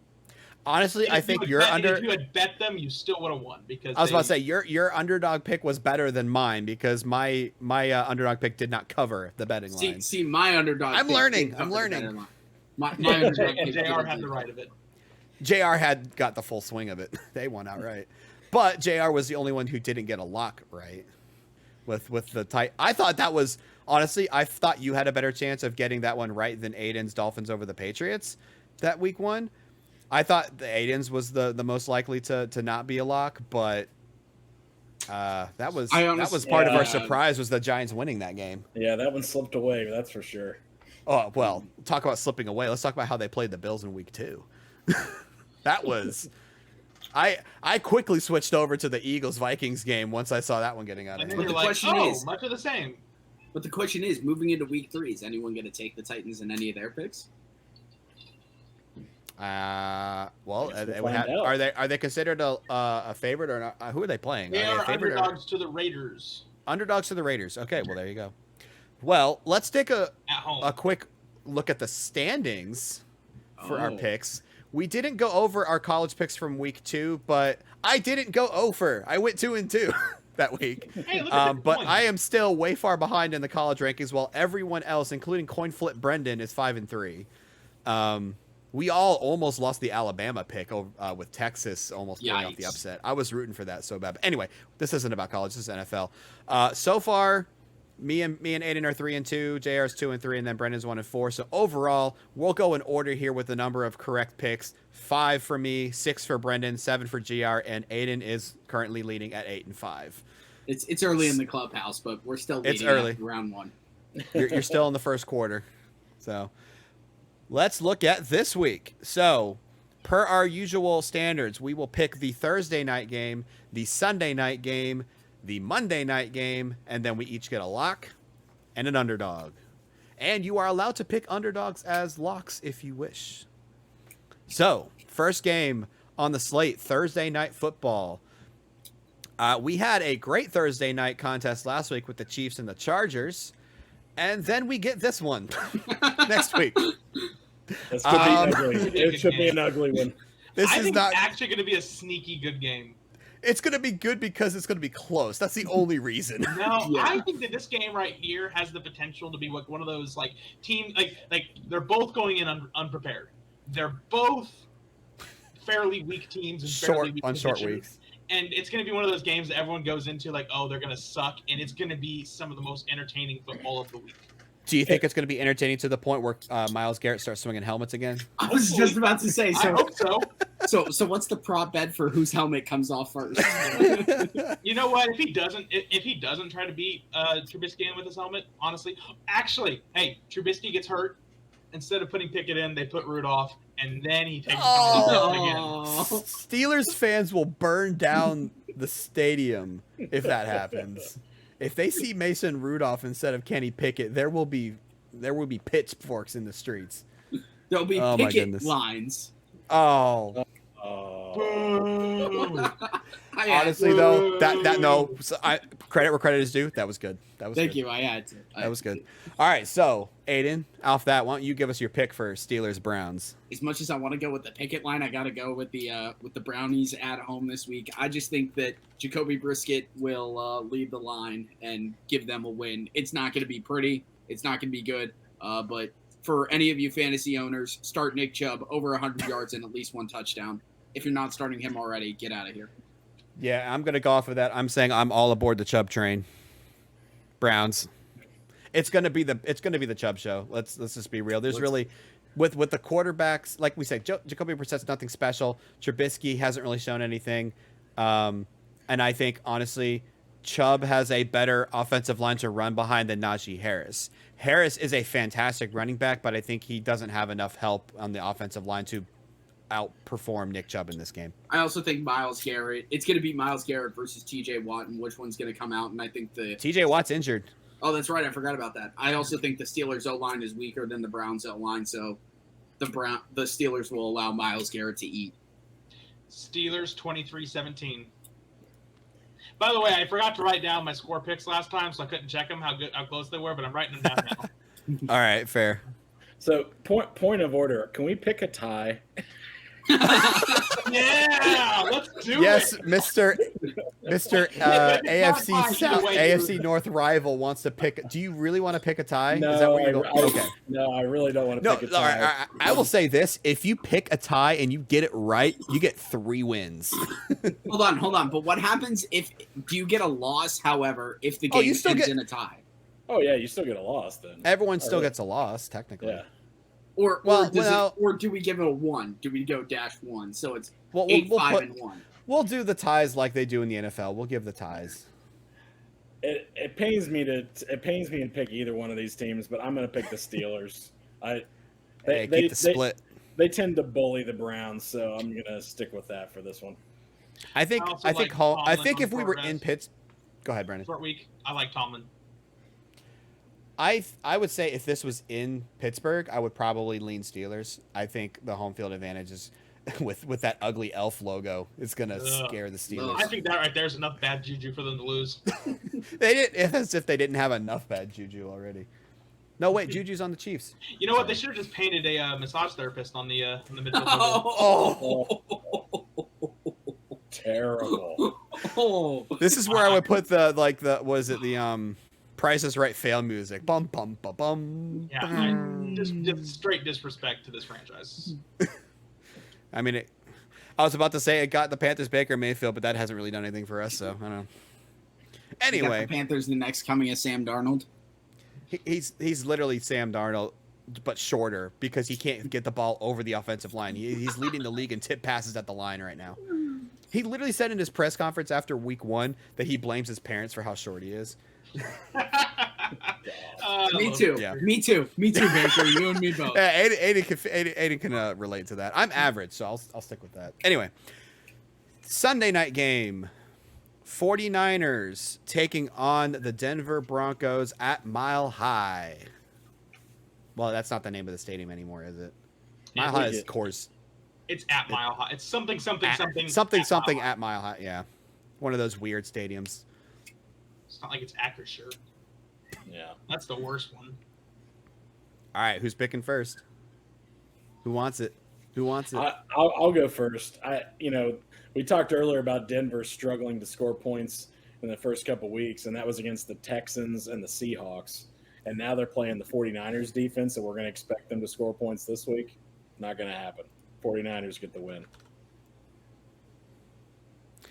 Honestly, I think If you had bet them, you still would have won because I was about to say your underdog pick was better than mine because my underdog pick did not cover the betting line. See, my underdog. I'm pick learning. did I'm cover the learning. better line. My underdog And pick JR would had be- the right of it. JR had got the full swing of it. They won outright. But JR was the only one who didn't get a lock right with the tight. I thought that was, honestly, I thought you had a better chance of getting that one right than Aiden's Dolphins over the Patriots that week 1. I thought the Aiden's was the most likely to not be a lock, but that was part of our surprise was the Giants winning that game. Yeah, that one slipped away, that's for sure. Oh, well, talk about slipping away. Let's talk about how they played the Bills in week 2. That was... I quickly switched over to the Eagles-Vikings game once I saw that one getting out of And hand. then you're the like, question is- much of the same. But the question is, moving into week 3, is anyone going to take the Titans in any of their picks? Well, I guess we'll find out. are they considered a favorite or not? Who are they playing? They Are are they a favorite or- underdogs to the Raiders underdogs to the Raiders. Okay, well there you go. Well, let's take a at home. quick look at the standings for our Oh. picks. We didn't go over our college picks from week 2, but I didn't go over. I went 2-2 that week. Hey, look at the But points. I am still way far behind in the college rankings, while everyone else, including Coin Flip Brendan, is 5-3. We all almost lost the Alabama pick with Texas almost pulling off the Yikes. upset. I was rooting for that so bad. But anyway, this isn't about college. This is NFL. So far, me and Aiden are 3-2. JR is 2-3, and then Brendan's 1-4. So overall, we'll go in order here with the number of correct picks: 5 for me, 6 for Brendan, 7 for JR, and Aiden is currently leading at 8-5. It's early in the clubhouse, but we're still leading It's early. after round 1. You're still in the first quarter. So let's look at this week. So per our usual standards, we will pick the Thursday night game, the Sunday night game, the Monday night game, and then we each get a lock and an underdog. And you are allowed to pick underdogs as locks if you wish. So, first game on the slate, Thursday night football. We had a great Thursday night contest last week with the Chiefs and the Chargers. And then we get this one next week. This could be ugly. It should be an ugly one. This I is think not. it's actually going to be a sneaky good game. It's going to be good because it's going to be close. That's the only reason. No, Yeah. I think that this game right here has the potential to be like one of those like team like they're both going in unprepared. They're both fairly weak teams and fairly weak on short positions. weeks. And it's going to be one of those games that everyone goes into like, oh, they're going to suck, and it's going to be some of the most entertaining football of the week. Do you think it's going to be entertaining to the point where Myles Garrett starts swinging helmets again? I was just about to say, I hope so. so what's the prop bet for whose helmet comes off first? You know what? If he doesn't try to beat Trubisky in with his helmet, honestly, actually, hey, Trubisky gets hurt. Instead of putting Pickett in, they put Rudolph, and then he takes his helmet off again. Oh. Steelers fans will burn down the stadium if that happens. If they see Mason Rudolph instead of Kenny Pickett, there will be pitchforks in the streets. There'll be Oh, my picket goodness. lines. Oh, Boo. honestly though, that no, credit where credit is due. That was good. That was Thank good. you. I had to. That was good. All right, so Aiden, off that, why don't you give us your pick for Steelers Browns? As much as I want to go with the picket line, I got to go with the Brownies at home this week. I just think that Jacoby Brissett will lead the line and give them a win. It's not going to be pretty. It's not going to be good. But for any of you fantasy owners, start Nick Chubb over 100 yards and at least 1 touchdown. If you're not starting him already, get out of here. Yeah, I'm gonna go off of that. I'm saying I'm all aboard the Chubb train. Browns. It's gonna be the Chubb show. Let's just be real. There's really with the quarterbacks, like we said, Jacoby Brissett's nothing special. Trubisky hasn't really shown anything, and I think honestly, Chubb has a better offensive line to run behind than Najee Harris. Harris is a fantastic running back, but I think he doesn't have enough help on the offensive line to outperform Nick Chubb in this game. I also think Myles Garrett. It's going to be Myles Garrett versus T.J. Watt, and which one's going to come out. And I think TJ Watt's injured. Oh, that's right. I forgot about that. I also think the Steelers' O-line is weaker than the Browns' O-line, so the Steelers will allow Myles Garrett to eat. Steelers 23-17. By the way, I forgot to write down my score picks last time, so I couldn't check them how close they were, but I'm writing them down now. All right, fair. So point of order. Can we pick a tie? Yeah, let's do Yes, it. Mr. Mr. It's not AFC tie either way. AFC North rival wants to pick. Do you really want to pick a tie? No, Is that where you're going? Okay. No, I really don't want to No, pick a all tie. right, I will say this: if you pick a tie and you get it right, you get 3 wins. Hold on. But what happens if do you get a loss? However, if the Oh, game you still ends get- in a tie, Oh yeah, you still get a loss then. Everyone still Alright. gets a loss, technically. Yeah. or Well, does well- or do we give it a 1? Do we go -1? So it's Well, 8, we'll 5, put, and 1. we'll do the ties like they do in the NFL. We'll give the ties. It pains me to pick either one of these teams, but I'm going to pick the Steelers. Hey, keep the split. They tend to bully the Browns, so I'm going to stick with that for this one. I think also I think like home. I Tomlin think on if we were short in rest. Pitts, go ahead, Brandon. Short week. I like Tomlin. I would say if this was in Pittsburgh, I would probably lean Steelers. I think the home field advantage is with that ugly elf logo. It's gonna Ugh. scare the Ugh. Steelers. I think that right there is enough bad juju for them to lose. They did as if they didn't have enough bad juju already. No, wait, Juju's on the Chiefs. You know what? They should have just painted a massage therapist on the midfield. Terrible. Oh. This is where I would put the Price is Right fail music. Bum bum bum bum. Yeah, just straight disrespect to this franchise. I mean, I was about to say it got the Panthers Baker Mayfield, but that hasn't really done anything for us. So I don't know. You got Anyway, the Panthers the next coming as Sam Darnold. he's literally Sam Darnold, but shorter because he can't get the ball over the offensive line. He's leading the league in tip passes at the line right now. He literally said in his press conference after week 1 that he blames his parents for how short he is. Me too. Yeah. Me too, Baker. You and me both. Yeah, Aiden can relate to that. I'm average, so I'll stick with that. Anyway, Sunday night game. 49ers taking on the Denver Broncos at Mile High. Well, that's not the name of the stadium anymore, is it? Mile High is Coors. It's at Mile High. It's something At Mile High, yeah. One of those weird stadiums. It's not like it's Acrisure. Yeah. That's the worst one. All right, who's picking first? Who wants it? I'll go first. We talked earlier about Denver struggling to score points in the first couple weeks, and that was against the Texans and the Seahawks. And now they're playing the 49ers defense, and we're going to expect them to score points this week. Not going to happen. 49ers get the win.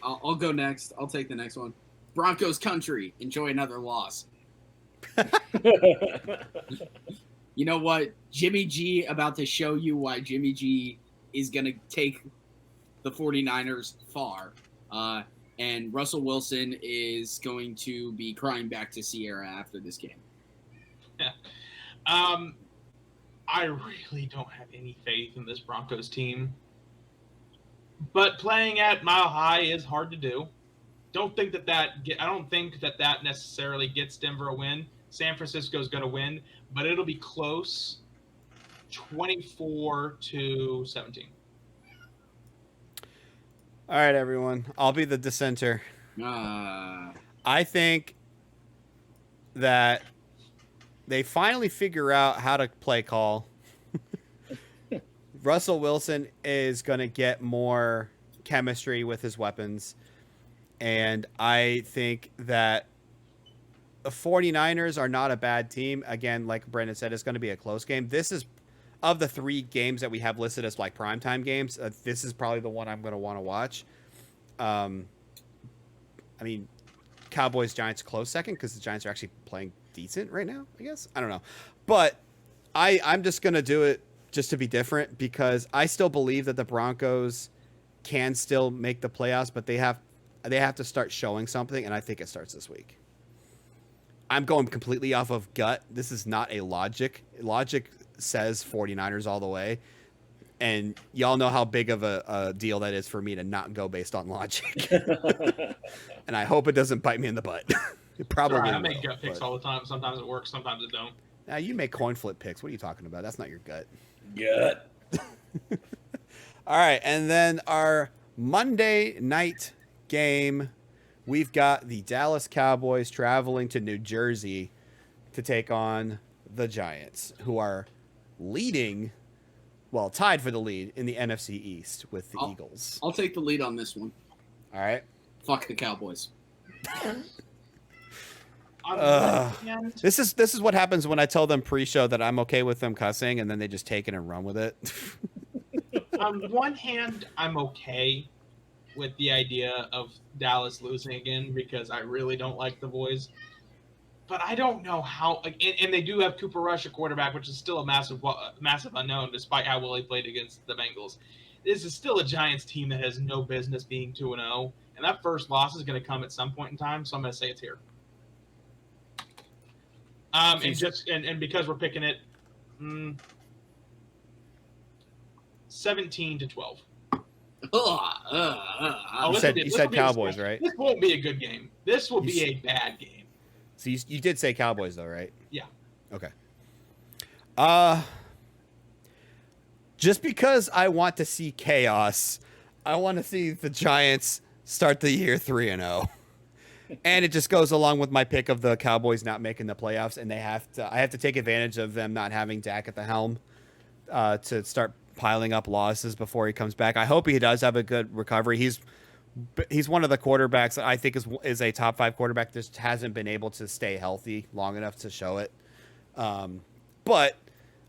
I'll go next. I'll take the next one. Broncos country. Enjoy another loss. You know what? Jimmy G about to show you why Jimmy G is going to take the 49ers far. And Russell Wilson is going to be crying back to Sierra after this game. I really don't have any faith in this Broncos team. But playing at Mile High is hard to do. I don't think that necessarily gets Denver a win. San Francisco's going to win, but it'll be close. 24-17. All right, everyone. I'll be the dissenter. I think that they finally figure out how to play call. Russell Wilson is going to get more chemistry with his weapons. And I think that the 49ers are not a bad team. Again, like Brendan said, it's going to be a close game. This is, of the 3 games that we have listed as like primetime games, this is probably the one I'm going to want to watch. I mean, Cowboys-Giants close second because the Giants are actually playing decent right now, I guess. I don't know. But I'm just going to do it just to be different because I still believe that the Broncos can still make the playoffs, but they have to start showing something, and I think it starts this week. I'm going completely off of gut. This is not a logic. Logic says 49ers all the way. And y'all know how big of a deal that is for me to not go based on logic. And I hope it doesn't bite me in the butt. It probably Sorry, I will, make gut picks all the time. Sometimes it works, sometimes it don't. Now, you make coin flip picks. What are you talking about? That's not your gut. Gut. All right, and then our Monday night game, we've got the Dallas Cowboys traveling to New Jersey to take on the Giants, who are tied for the lead in the NFC East with the Eagles. I'll take the lead on this one. All right. Fuck the Cowboys. This is what happens when I tell them pre-show that I'm okay with them cussing, and then they just take it and run with it. On one hand, I'm okay with the idea of Dallas losing again because I really don't like the boys. But I don't know how. And they do have Cooper Rush, a quarterback, which is still a massive unknown, despite how well he played against the Bengals. This is still a Giants team that has no business being 2-0, and that first loss is going to come at some point in time. So I'm going to say it's here. And because we're picking it, 17-12. You said Cowboys, right? This won't be a good game. This will be a bad game. So you did say Cowboys, though, right? Yeah. Okay. Just because I want to see chaos, I want to see the Giants start the year 3-0. And it just goes along with my pick of the Cowboys not making the playoffs, and I have to take advantage of them not having Dak at the helm to start piling up losses before he comes back. I hope he does have a good recovery. He's one of the quarterbacks that I think is a top 5 quarterback that just hasn't been able to stay healthy long enough to show it. But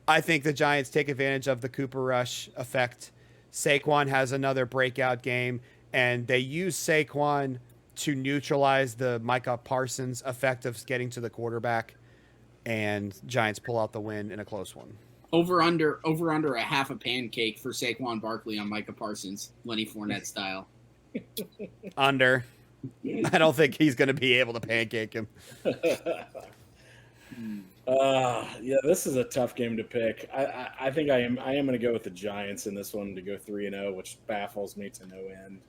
I think the Giants take advantage of the Cooper Rush effect. Saquon has another breakout game, and they use Saquon to neutralize the Micah Parsons effect of getting to the quarterback, and Giants pull out the win in a close one. Over under a half a pancake for Saquon Barkley on Micah Parsons, Lenny Fournette style. Under. I don't think he's going to be able to pancake him. Yeah, this is a tough game to pick. I think I am going to go with the Giants in this one to go 3-0, which baffles me to no end.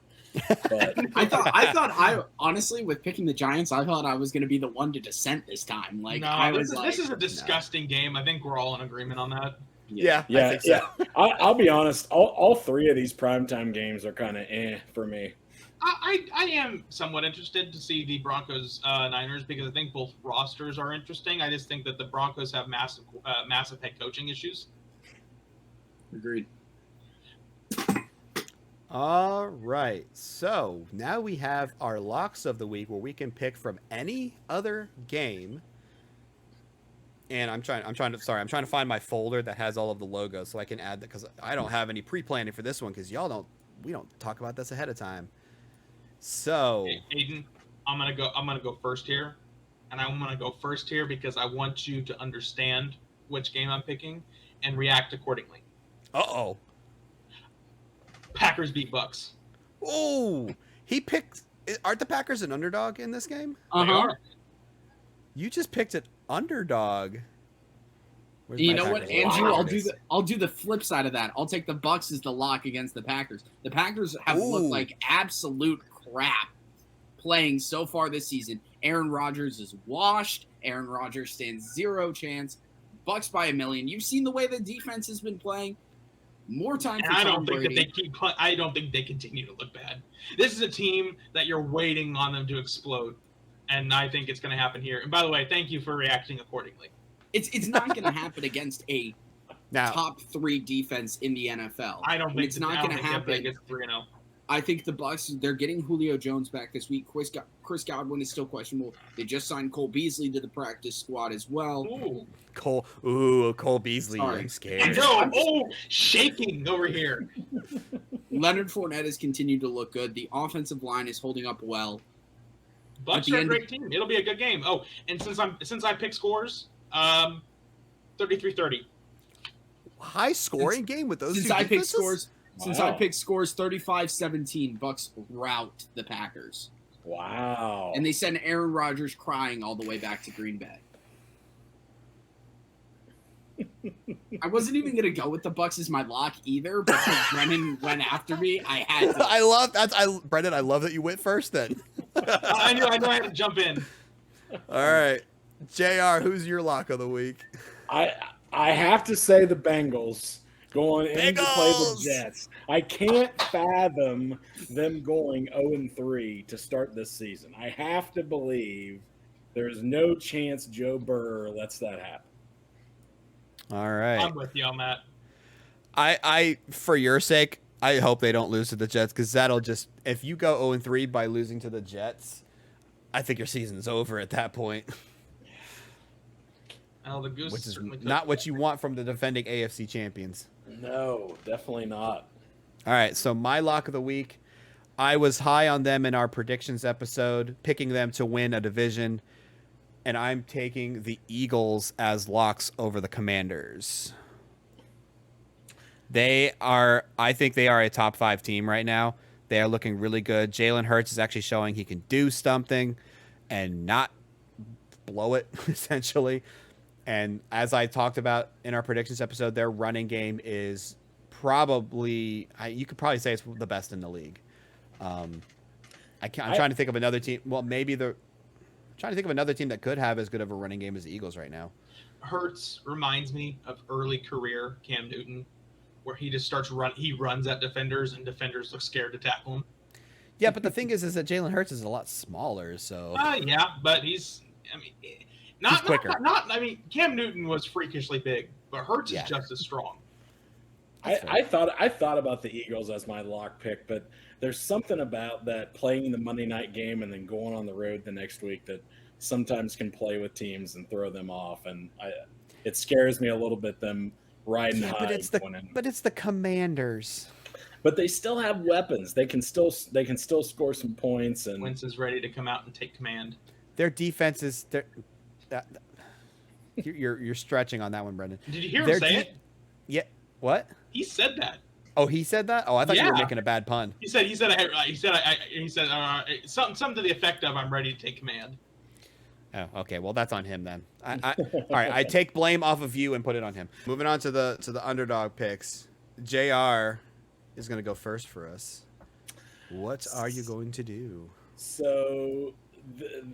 But I thought honestly, with picking the Giants, I thought I was going to be the one to dissent this time. This is a disgusting game. I think we're all in agreement on that. Yeah. Yeah, I think so. I'll be honest. All 3 of these primetime games are kind of for me. I am somewhat interested to see the Broncos Niners because I think both rosters are interesting. I just think that the Broncos have massive head coaching issues. Agreed. All right. So now we have our locks of the week where we can pick from any other game. And I'm trying to find my folder that has all of the logos so I can add that because I don't have any pre-planning for this one because we don't talk about this ahead of time. So, Aiden, I'm gonna go first here, and I'm gonna go first here because I want you to understand which game I'm picking and react accordingly. Uh-oh. Packers beat Bucks. Oh, he picked. Aren't the Packers an underdog in this game? They are. You just picked an underdog. Where's You my know what, Packers? Andrew? I'll do the flip side of that. I'll take the Bucks as the lock against the Packers. The Packers have looked like absolute crap playing so far this season. Aaron Rodgers is washed. Aaron Rodgers stands 0 chance. Bucks by 1 million. You've seen the way the defense has been playing. More time for Tom Brady. I don't think they continue to look bad. This is a team that you're waiting on them to explode, and I think it's going to happen here. And by the way, thank you for reacting accordingly. It's not going to happen against a top 3 defense in the NFL. I don't think it's not going to happen against 3-0. I think the Bucks, they're getting Julio Jones back this week. Chris Godwin is still questionable. They just signed Cole Beasley to the practice squad as well. Cole Beasley. Sorry. I'm scared. I know. Shaking over here. Leonard Fournette has continued to look good. The offensive line is holding up well. Bucks are a great team. It'll be a good game. Oh, and since I pick scores, 33-30. High scoring game with those since two I defenses? picked scores. Since I picked scores 35-17, Bucks rout the Packers. Wow. And they send Aaron Rodgers crying all the way back to Green Bay. I wasn't even going to go with the Bucks as my lock either, but because Brennan went after me, I had to. I love that. Brendan, I love that you went first then. I knew I had to jump in. All right. JR, who's your lock of the week? I have to say the Bengals. Going in to play the Jets. I can't fathom them going 0-3 to start this season. I have to believe there's no chance Joe Burrow lets that happen. All right. I'm with you on that. I for your sake, I hope they don't lose to the Jets because that'll just if you go 0-3 by losing to the Jets, I think your season's over at that point. Well, the Goose Which is certainly could. not what you want from the defending AFC champions. No, definitely not. All right, so my lock of the week, I was high on them in our predictions episode, picking them to win a division, and I'm taking the Eagles as locks over the Commanders. I think they are a top 5 team right now. They are looking really good. Jalen Hurts is actually showing he can do something and not blow it, essentially. And as I talked about in our predictions episode, their running game is probably, you could probably say it's the best in the league. I'm trying to think of another team. Well, trying to think of another team that could have as good of a running game as the Eagles right now. Hurts reminds me of early career Cam Newton, where he just he runs at defenders and defenders look scared to tackle him. Yeah, but the thing is that Jalen Hurts is a lot smaller, so. Yeah, but he's quicker. Cam Newton was freakishly big, but Hurts is just as strong. I thought about the Eagles as my lock pick, but there's something about that playing the Monday night game and then going on the road the next week that sometimes can play with teams and throw them off, and it scares me a little bit them riding high. But it's the Commanders. But they still have weapons. They can still score some points. And Wentz is ready to come out and take command. Their defense is you're stretching on that one, Brendan. Did you hear him say it? Yeah. What? He said that. Oh, he said that? Oh, I thought you were making a bad pun. He said something to the effect of "I'm ready to take command." Oh, okay. Well, that's on him then. All right. I take blame off of you and put it on him. Moving on to the underdog picks. JR is going to go first for us. What are you going to do? So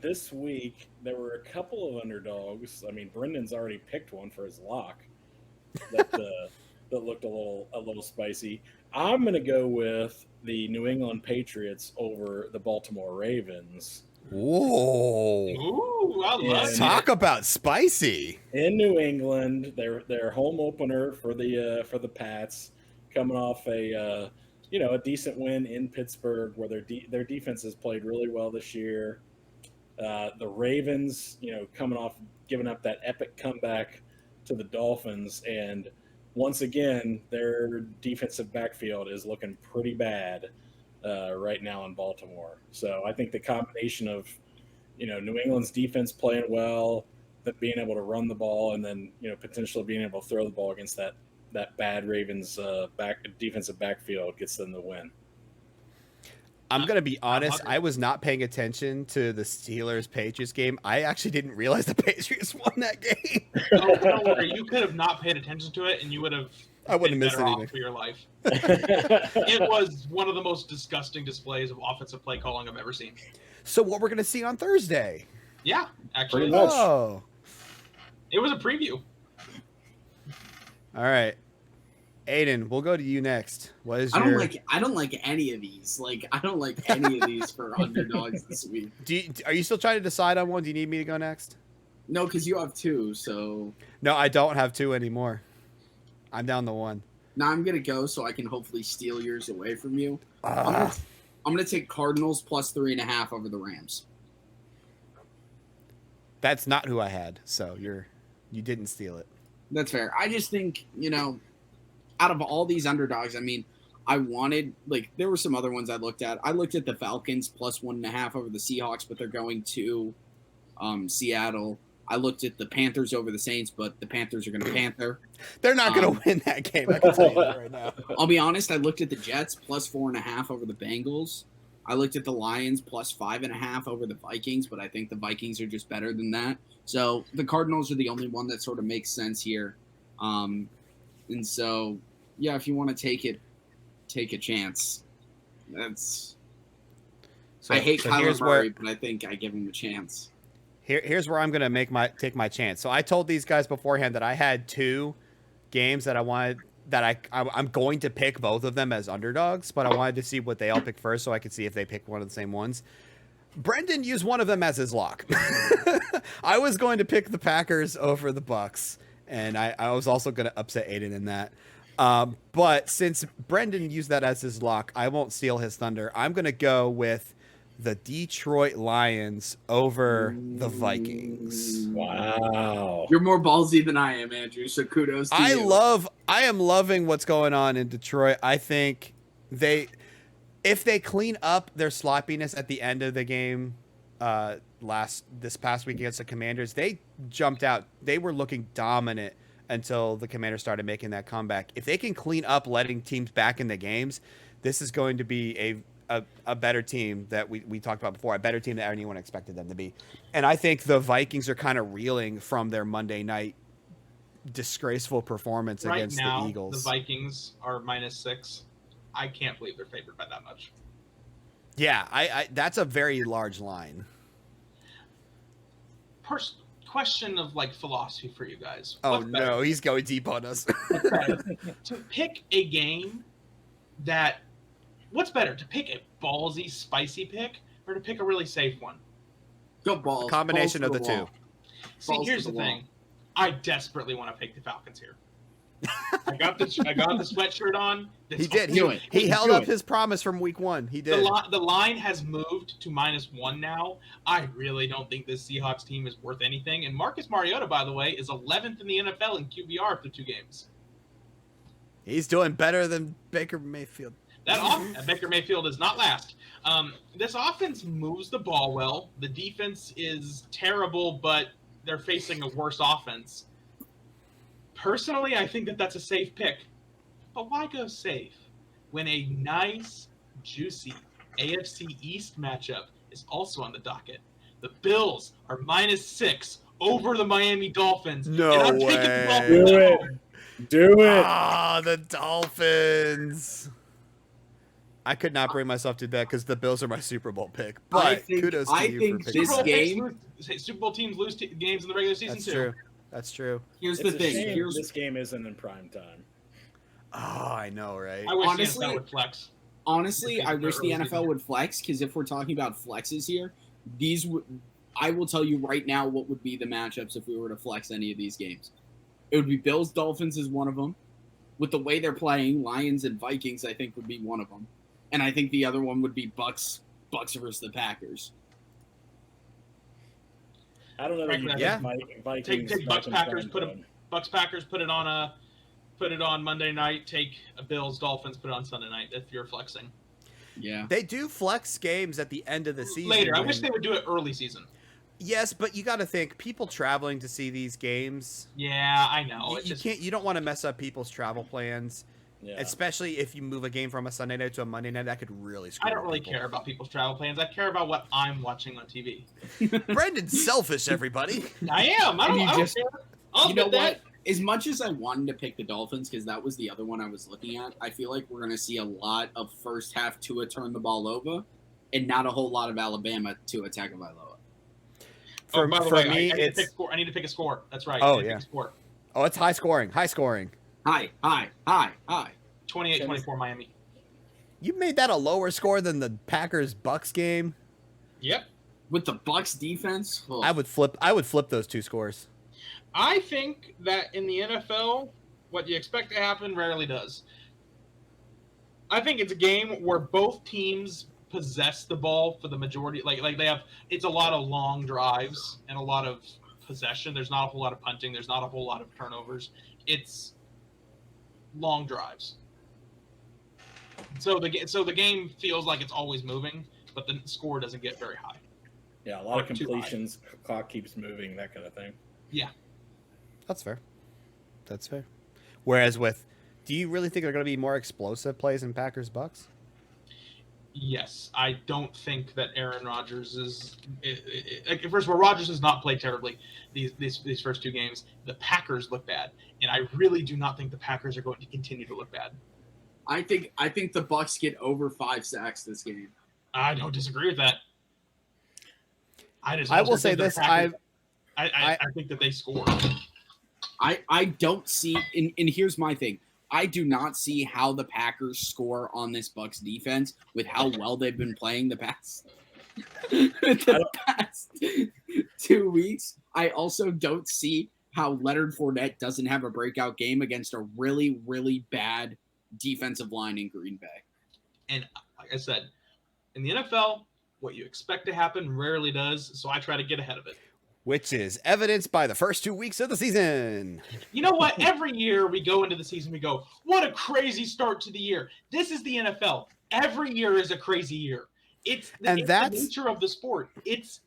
this week there were a couple of underdogs. I mean, Brendan's already picked one for his lock that looked a little spicy. I'm going to go with the New England Patriots over the Baltimore Ravens. Whoa! Ooh, I love it. Talk about spicy. In New England, their home opener for the Pats, coming off a decent win in Pittsburgh, where their defense has played really well this year. The Ravens, coming off giving up that epic comeback to the Dolphins, and once again, their defensive backfield is looking pretty bad right now in Baltimore. So I think the combination of, New England's defense playing well, but being able to run the ball, and then, potentially being able to throw the ball against that bad Ravens defensive backfield gets them the win. I'm going to be honest. I was not paying attention to the Steelers-Patriots game. I actually didn't realize the Patriots won that game. Oh, don't worry. You could have not paid attention to it, and you would have. I wouldn't have missed anything for your life. It was one of the most disgusting displays of offensive play calling I've ever seen. So what we're going to see on Thursday? Yeah, actually. Pretty much. Oh. It was a preview. All right. Aiden, we'll go to you next. What is I don't like any of these. I don't like any of these for underdogs this week. Are you still trying to decide on one? Do you need me to go next? No, because you have 2, so. No, I don't have 2 anymore. I'm down to 1. Now I'm gonna go so I can hopefully steal yours away from you. I'm gonna take Cardinals plus 3.5 over the Rams. That's not who I had, so you didn't steal it. That's fair. I just think, out of all these underdogs, I mean, I wanted, there were some other ones I looked at. I looked at the Falcons plus 1.5 over the Seahawks, but they're going to Seattle. I looked at the Panthers over the Saints, but the Panthers are going to Panther. They're not going to win that game. I can tell you that right now. I'll be honest. I looked at the Jets plus 4.5 over the Bengals. I looked at the Lions plus 5.5 over the Vikings, but I think the Vikings are just better than that. So the Cardinals are the only one that sort of makes sense here. And so, yeah, if you want to take a chance. I hate Kyler Murray, but I think I give him a chance. Here's where I'm going to take my chance. So I told these guys beforehand that I had 2 games that I wanted that I'm going to pick both of them as underdogs, but I wanted to see what they all pick first so I could see if they pick one of the same ones. Brendan used one of them as his lock. I was going to pick the Packers over the Bucks, and I was also going to upset Aiden in that. But since Brendan used that as his lock, I won't steal his thunder. I'm going to go with the Detroit Lions over the Vikings. Wow. You're more ballsy than I am, Andrew. So kudos to you. I am loving what's going on in Detroit. I think if they clean up their sloppiness at the end of the game this past week against the Commanders, they jumped out. They were looking dominant until the Commanders started making that comeback. If they can clean up letting teams back in the games, this is going to be a better team that we talked about before, a better team than anyone expected them to be. And I think the Vikings are kind of reeling from their Monday night disgraceful performance against the Eagles. The Vikings are -6. I can't believe they're favored by that much. Yeah, I that's a very large line. Question of like philosophy for you guys. Oh no, he's going deep on us. To pick a game what's better, to pick a ballsy, spicy pick or to pick a really safe one? Go balls. A combination balls of the two. See, Balls here's to the the thing. wall. I desperately want to pick the Falcons here. I got the sweatshirt on. He did. Do it. He held Do up it. his promise from week 1. He did. The line has moved to -1 now. I really don't think this Seahawks team is worth anything. And Marcus Mariota, by the way, is 11th in the NFL in QBR after 2 games. He's doing better than Baker Mayfield. That Baker Mayfield does not last. This offense moves the ball well. The defense is terrible, but they're facing a worse offense. Personally, I think that that's a safe pick. But why go safe when a nice, juicy AFC East matchup is also on the docket? The Bills are -6 over the Miami Dolphins. No and I'm taking the way. Dolphins Do at it. home. Do it. Ah, the Dolphins. I could not bring myself to that because the Bills are my Super Bowl pick. But kudos to you for picking this that. Super Bowl teams lose games in the regular season That's too. true. That's true. Here's It's the a thing. shame this game isn't in prime time. Oh, I know, right? I wish Honestly- the NFL would flex. Honestly, I wish the Early NFL season. would flex because if we're talking about flexes here, I will tell you right now what would be the matchups if we were to flex any of these games. It would be Bills Dolphins is one of them. With the way they're playing, Lions and Vikings I think would be one of them, and I think the other one would be Bucks versus the Packers. I don't know that you Frankly, yeah. pick Vikings. Take back Bucks in Packers, prime put time. Bucks Packers, put it on Monday night. Take a Bills Dolphins, put it on Sunday night if you're flexing. Yeah. They do flex games at the end of the season. Later, I when- wish they would do it early season. Yes, but you got to think people traveling to see these games. Yeah, I know. You can't. You don't want to mess up people's travel plans, Yeah. especially if you move a game from a Sunday night to a Monday night. That could really screw. I don't up really people. care about people's travel plans. I care about what I'm watching on TV. Brendan's selfish, everybody. I am. I And don't, you I don't just- care. I'll You know admit that. what? As much as I wanted to pick the Dolphins because that was the other one I was looking at, I feel like we're going to see a lot of first half Tua turn the ball over, and not a whole lot of Alabama Tua Tagovailoa. For, By the for way, me, I need to it's pick score. I need to pick a score. That's right. Oh, I need to yeah. pick a score. it's high scoring. High scoring. Hi. 28-24 Miami. You made that a lower score than the Packers Bucks game. Yep. With the Bucks defense, oh, I would flip those two scores. I think that in the NFL, what you expect to happen rarely does. I think it's a game where both teams possess the ball for the majority. Like they have, it's a lot of long drives and a lot of possession. There's not a whole lot of punting. There's not a whole lot of turnovers. It's long drives. So the game feels like it's always moving, but the score doesn't get very high. Yeah, a lot of Or too high. completions, clock keeps moving, that kind of thing. Yeah. That's fair. That's fair. Whereas do you really think they're going to be more explosive plays in Packers Bucks? Yes, I don't think that Aaron Rodgers is. First of all, Rodgers has not played terribly these first 2 games. The Packers look bad, and I really do not think the Packers are going to continue to look bad. I think the Bucks get over 5 sacks this game. I don't disagree with that. I will say this: I think that they score. I don't see, and here's my thing. I do not see how the Packers score on this Bucks defense with how well they've been playing the past 2 weeks. I also don't see how Leonard Fournette doesn't have a breakout game against a really, really bad defensive line in Green Bay. And like I said, in the NFL, what you expect to happen rarely does, so I try to get ahead of it. Which is evidenced by the first 2 weeks of the season. You know what? Every year we go into the season, we go, what a crazy start to the year. This is the NFL. Every year is a crazy year. It's the nature of the sport. It's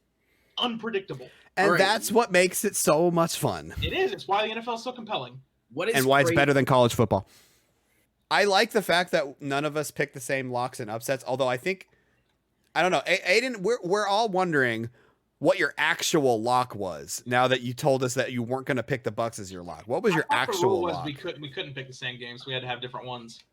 unpredictable. And that's what makes it so much fun. It is. It's why the NFL is so compelling. And why it's better than college football. I like the fact that none of us picked the same locks and upsets, although I don't know. Aiden, we're all wondering what your actual lock was now that you told us that you weren't going to pick the Bucks as your lock. What was your actual lock? We couldn't pick the same games. We had to have different ones.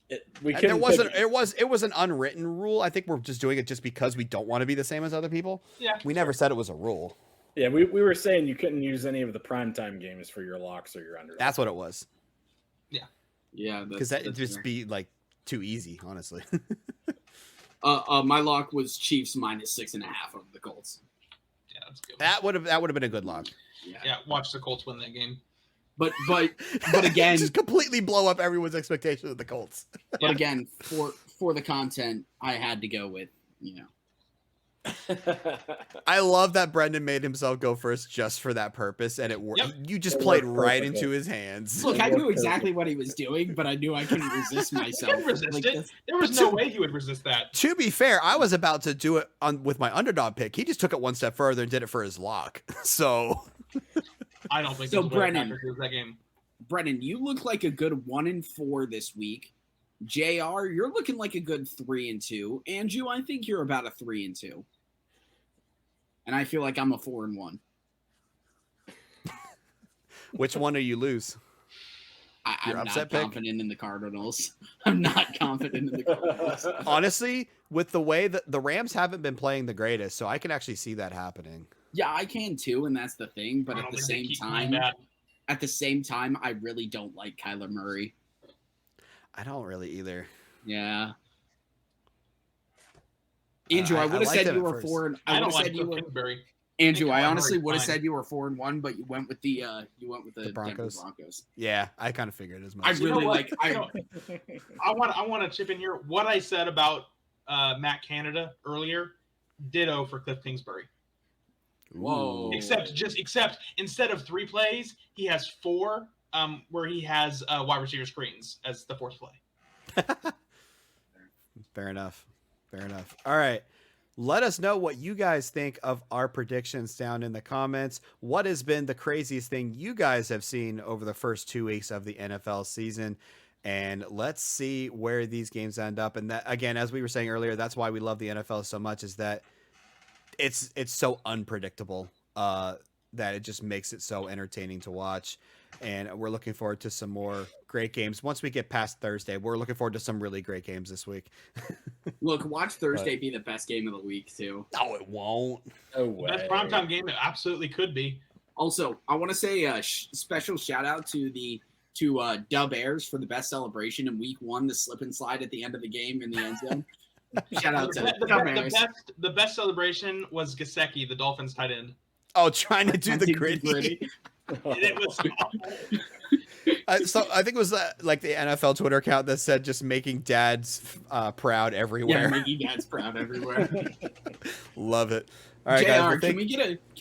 It was an unwritten rule. I think we're just doing it just because we don't want to be the same as other people. Yeah. We never said it was a rule. Yeah, we were saying you couldn't use any of the primetime games for your locks or your underdogs. That's what it was. Yeah. Yeah. Because that'd just be like too easy, honestly. My lock was Chiefs -6.5 of the Colts. Yeah, that's good. That would have been a good lock. Yeah, watch the Colts win that game. But again, just completely blow up everyone's expectation of the Colts. But again, for the content, I had to go with, I love that Brendan made himself go first just for that purpose, and it worked. Yep. You just played right into his hands. Look, I knew exactly what he was doing, but I knew I couldn't resist myself. You couldn't resist it. There was no way he would resist that. To be fair, I was about to do it with my underdog pick. He just took it one step further and did it for his lock. So I don't think so. Brendan, that game. Brendan, you look like a good 1-4 this week. JR, you're looking like a good 3-2. Andrew, I think you're about a 3-2. And I feel like I'm a 4-1. Which one do you lose? I'm not confident in the Cardinals. I'm not confident in the Cardinals. Honestly, with the way that the Rams haven't been playing the greatest, so I can actually see that happening. Yeah, I can too, and that's the thing. But at the same time, I really don't like Kyler Murray. I don't really either. Yeah. Andrew, I would have said you were 4. I would have said you were. Andrew, I honestly would have said you were 4-1, but you went with the Broncos. Denver Broncos. Yeah, I kind of figured as much. I really like. I want to chip in here. What I said about Matt Canada earlier, ditto for Cliff Kingsbury. Whoa! Except instead of 3 plays, he has 4. Where he has wide receiver screens as the 4th play. Fair enough. All right. Let us know what you guys think of our predictions down in the comments. What has been the craziest thing you guys have seen over the first 2 weeks of the NFL season? And let's see where these games end up. And that, again, as we were saying earlier, that's why we love the NFL so much, is that it's so unpredictable that it just makes it so entertaining to watch. And we're looking forward to some more great games. Once we get past Thursday, we're looking forward to some really great games this week. Look, watch Thursday be the best game of the week, too. No, it won't. No way. Best primetime game, it absolutely could be. Also, I want to say a special shout out to Dub Airs for the best celebration in week 1, the slip and slide at the end of the game in the end zone. Shout out to Dub Airs. The best celebration was Gesicki, the Dolphins tight end. Oh, trying to do the gritty. It was so I think it was like the NFL Twitter account that said just making dads proud everywhere. Yeah, making dads proud everywhere. Love it. All right, JR, guys. can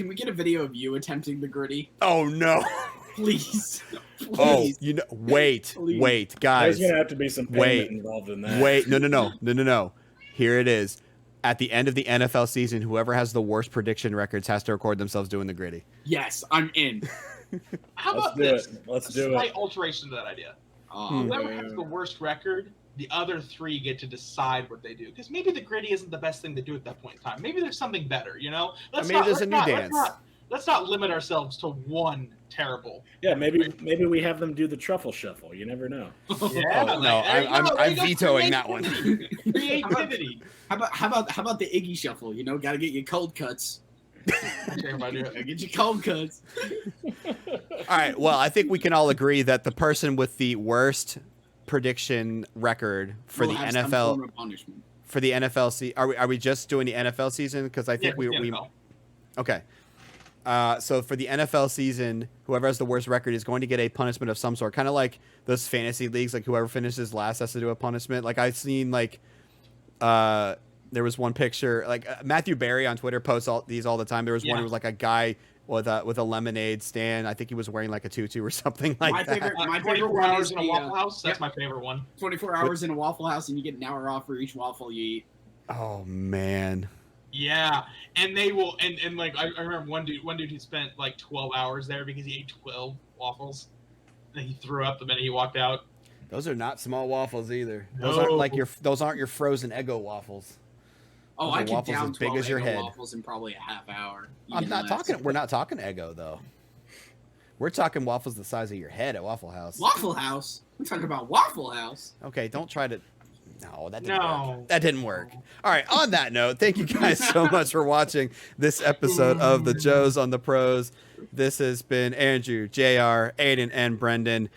we get a video of you attempting the gritty? Oh no. Please. Oh, wait, guys. There's gonna have to be some payment involved in that. Wait, no. Here it is. At the end of the NFL season, whoever has the worst prediction records has to record themselves doing the gritty. Yes, I'm in. How about this? Let's do it. Slight alteration to that idea. Whoever has the worst record, the other 3 get to decide what they do. Because maybe the gritty isn't the best thing to do at that point in time. Maybe there's something better, there's a new dance. Let's not limit ourselves to one terrible. Yeah, maybe we have them do the truffle shuffle. You never know. Yeah, I'm vetoing that one. Creativity. How about the Iggy shuffle? Got to get your cold cuts. Get your cold cuts. All right. Well, I think we can all agree that the person with the worst prediction record for the NFL are we just doing the NFL season? Because I think we okay. So for the NFL season, whoever has the worst record is going to get a punishment of some sort. Kind of like those fantasy leagues, like whoever finishes last has to do a punishment. Like I've seen there was one picture, like Matthew Berry on Twitter posts these all the time. There was one who was like a guy with a lemonade stand. I think he was wearing like a tutu or something like that. My 24 favorite hours in a one is Waffle House. That's my favorite one. 24 hours in a Waffle House, and you get an hour off for each waffle you eat. Oh man. Yeah, and they will, and like I remember one dude who spent like 12 hours there because he ate 12 waffles, and he threw up the minute he walked out. Those are not small waffles either. No. Those aren't your frozen Eggo waffles. Oh, Those I are could waffles down as big 12 as your Eggo head. waffles in probably a half hour. We're not talking Eggo though. We're talking waffles the size of your head at Waffle House. Waffle House? We're talking about Waffle House. Okay, don't try to. No, that didn't No. work. That didn't work. All right, on that note, thank you guys so much for watching this episode of the Joes on the Pros. This has been Andrew, JR, Aiden, and Brendan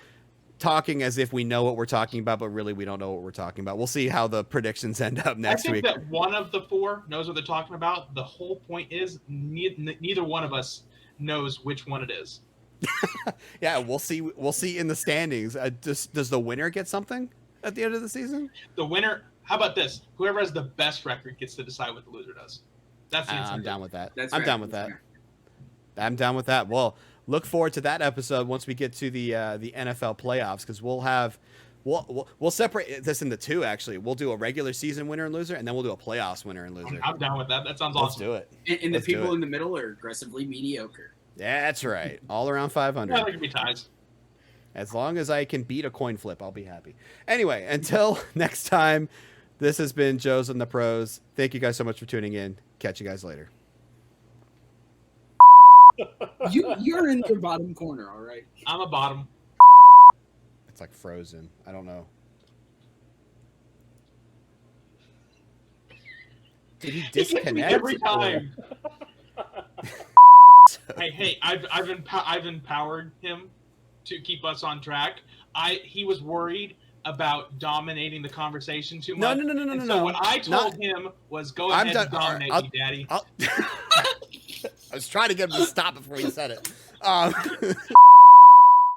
talking as if we know what we're talking about, but really we don't know what we're talking about. We'll see how the predictions end up next week. I think that one of the four knows what they're talking about. The whole point is neither one of us knows which one it is. Yeah, we'll see. We'll see in the standings. Does the winner get something at the end of the season? The winner. How about this? Whoever has the best record gets to decide what the loser does. That's the I'm down with that. That's down with that. I'm down with that. Well, look forward to that episode once we get to the NFL playoffs, because we'll separate this into two. Actually, we'll do a regular season winner and loser, and then we'll do a playoffs winner and loser. I'm down with that. That sounds Let's awesome. do it. And the people in the middle are aggressively mediocre. Yeah, that's right. All around 500. Yeah, there could be ties. As long as I can beat a coin flip, I'll be happy. Anyway, until next time, this has been Joe's and the Pros. Thank you guys so much for tuning in. Catch you guys later. You're in your bottom corner, all right? I'm a bottom. It's like frozen. I don't know. Did he disconnect? Every time. Hey, I've empowered him to keep us on track. He was worried about dominating the conversation too much. No. So what I told him was, go ahead and dominate me, Daddy. I was trying to get him to stop before he said it.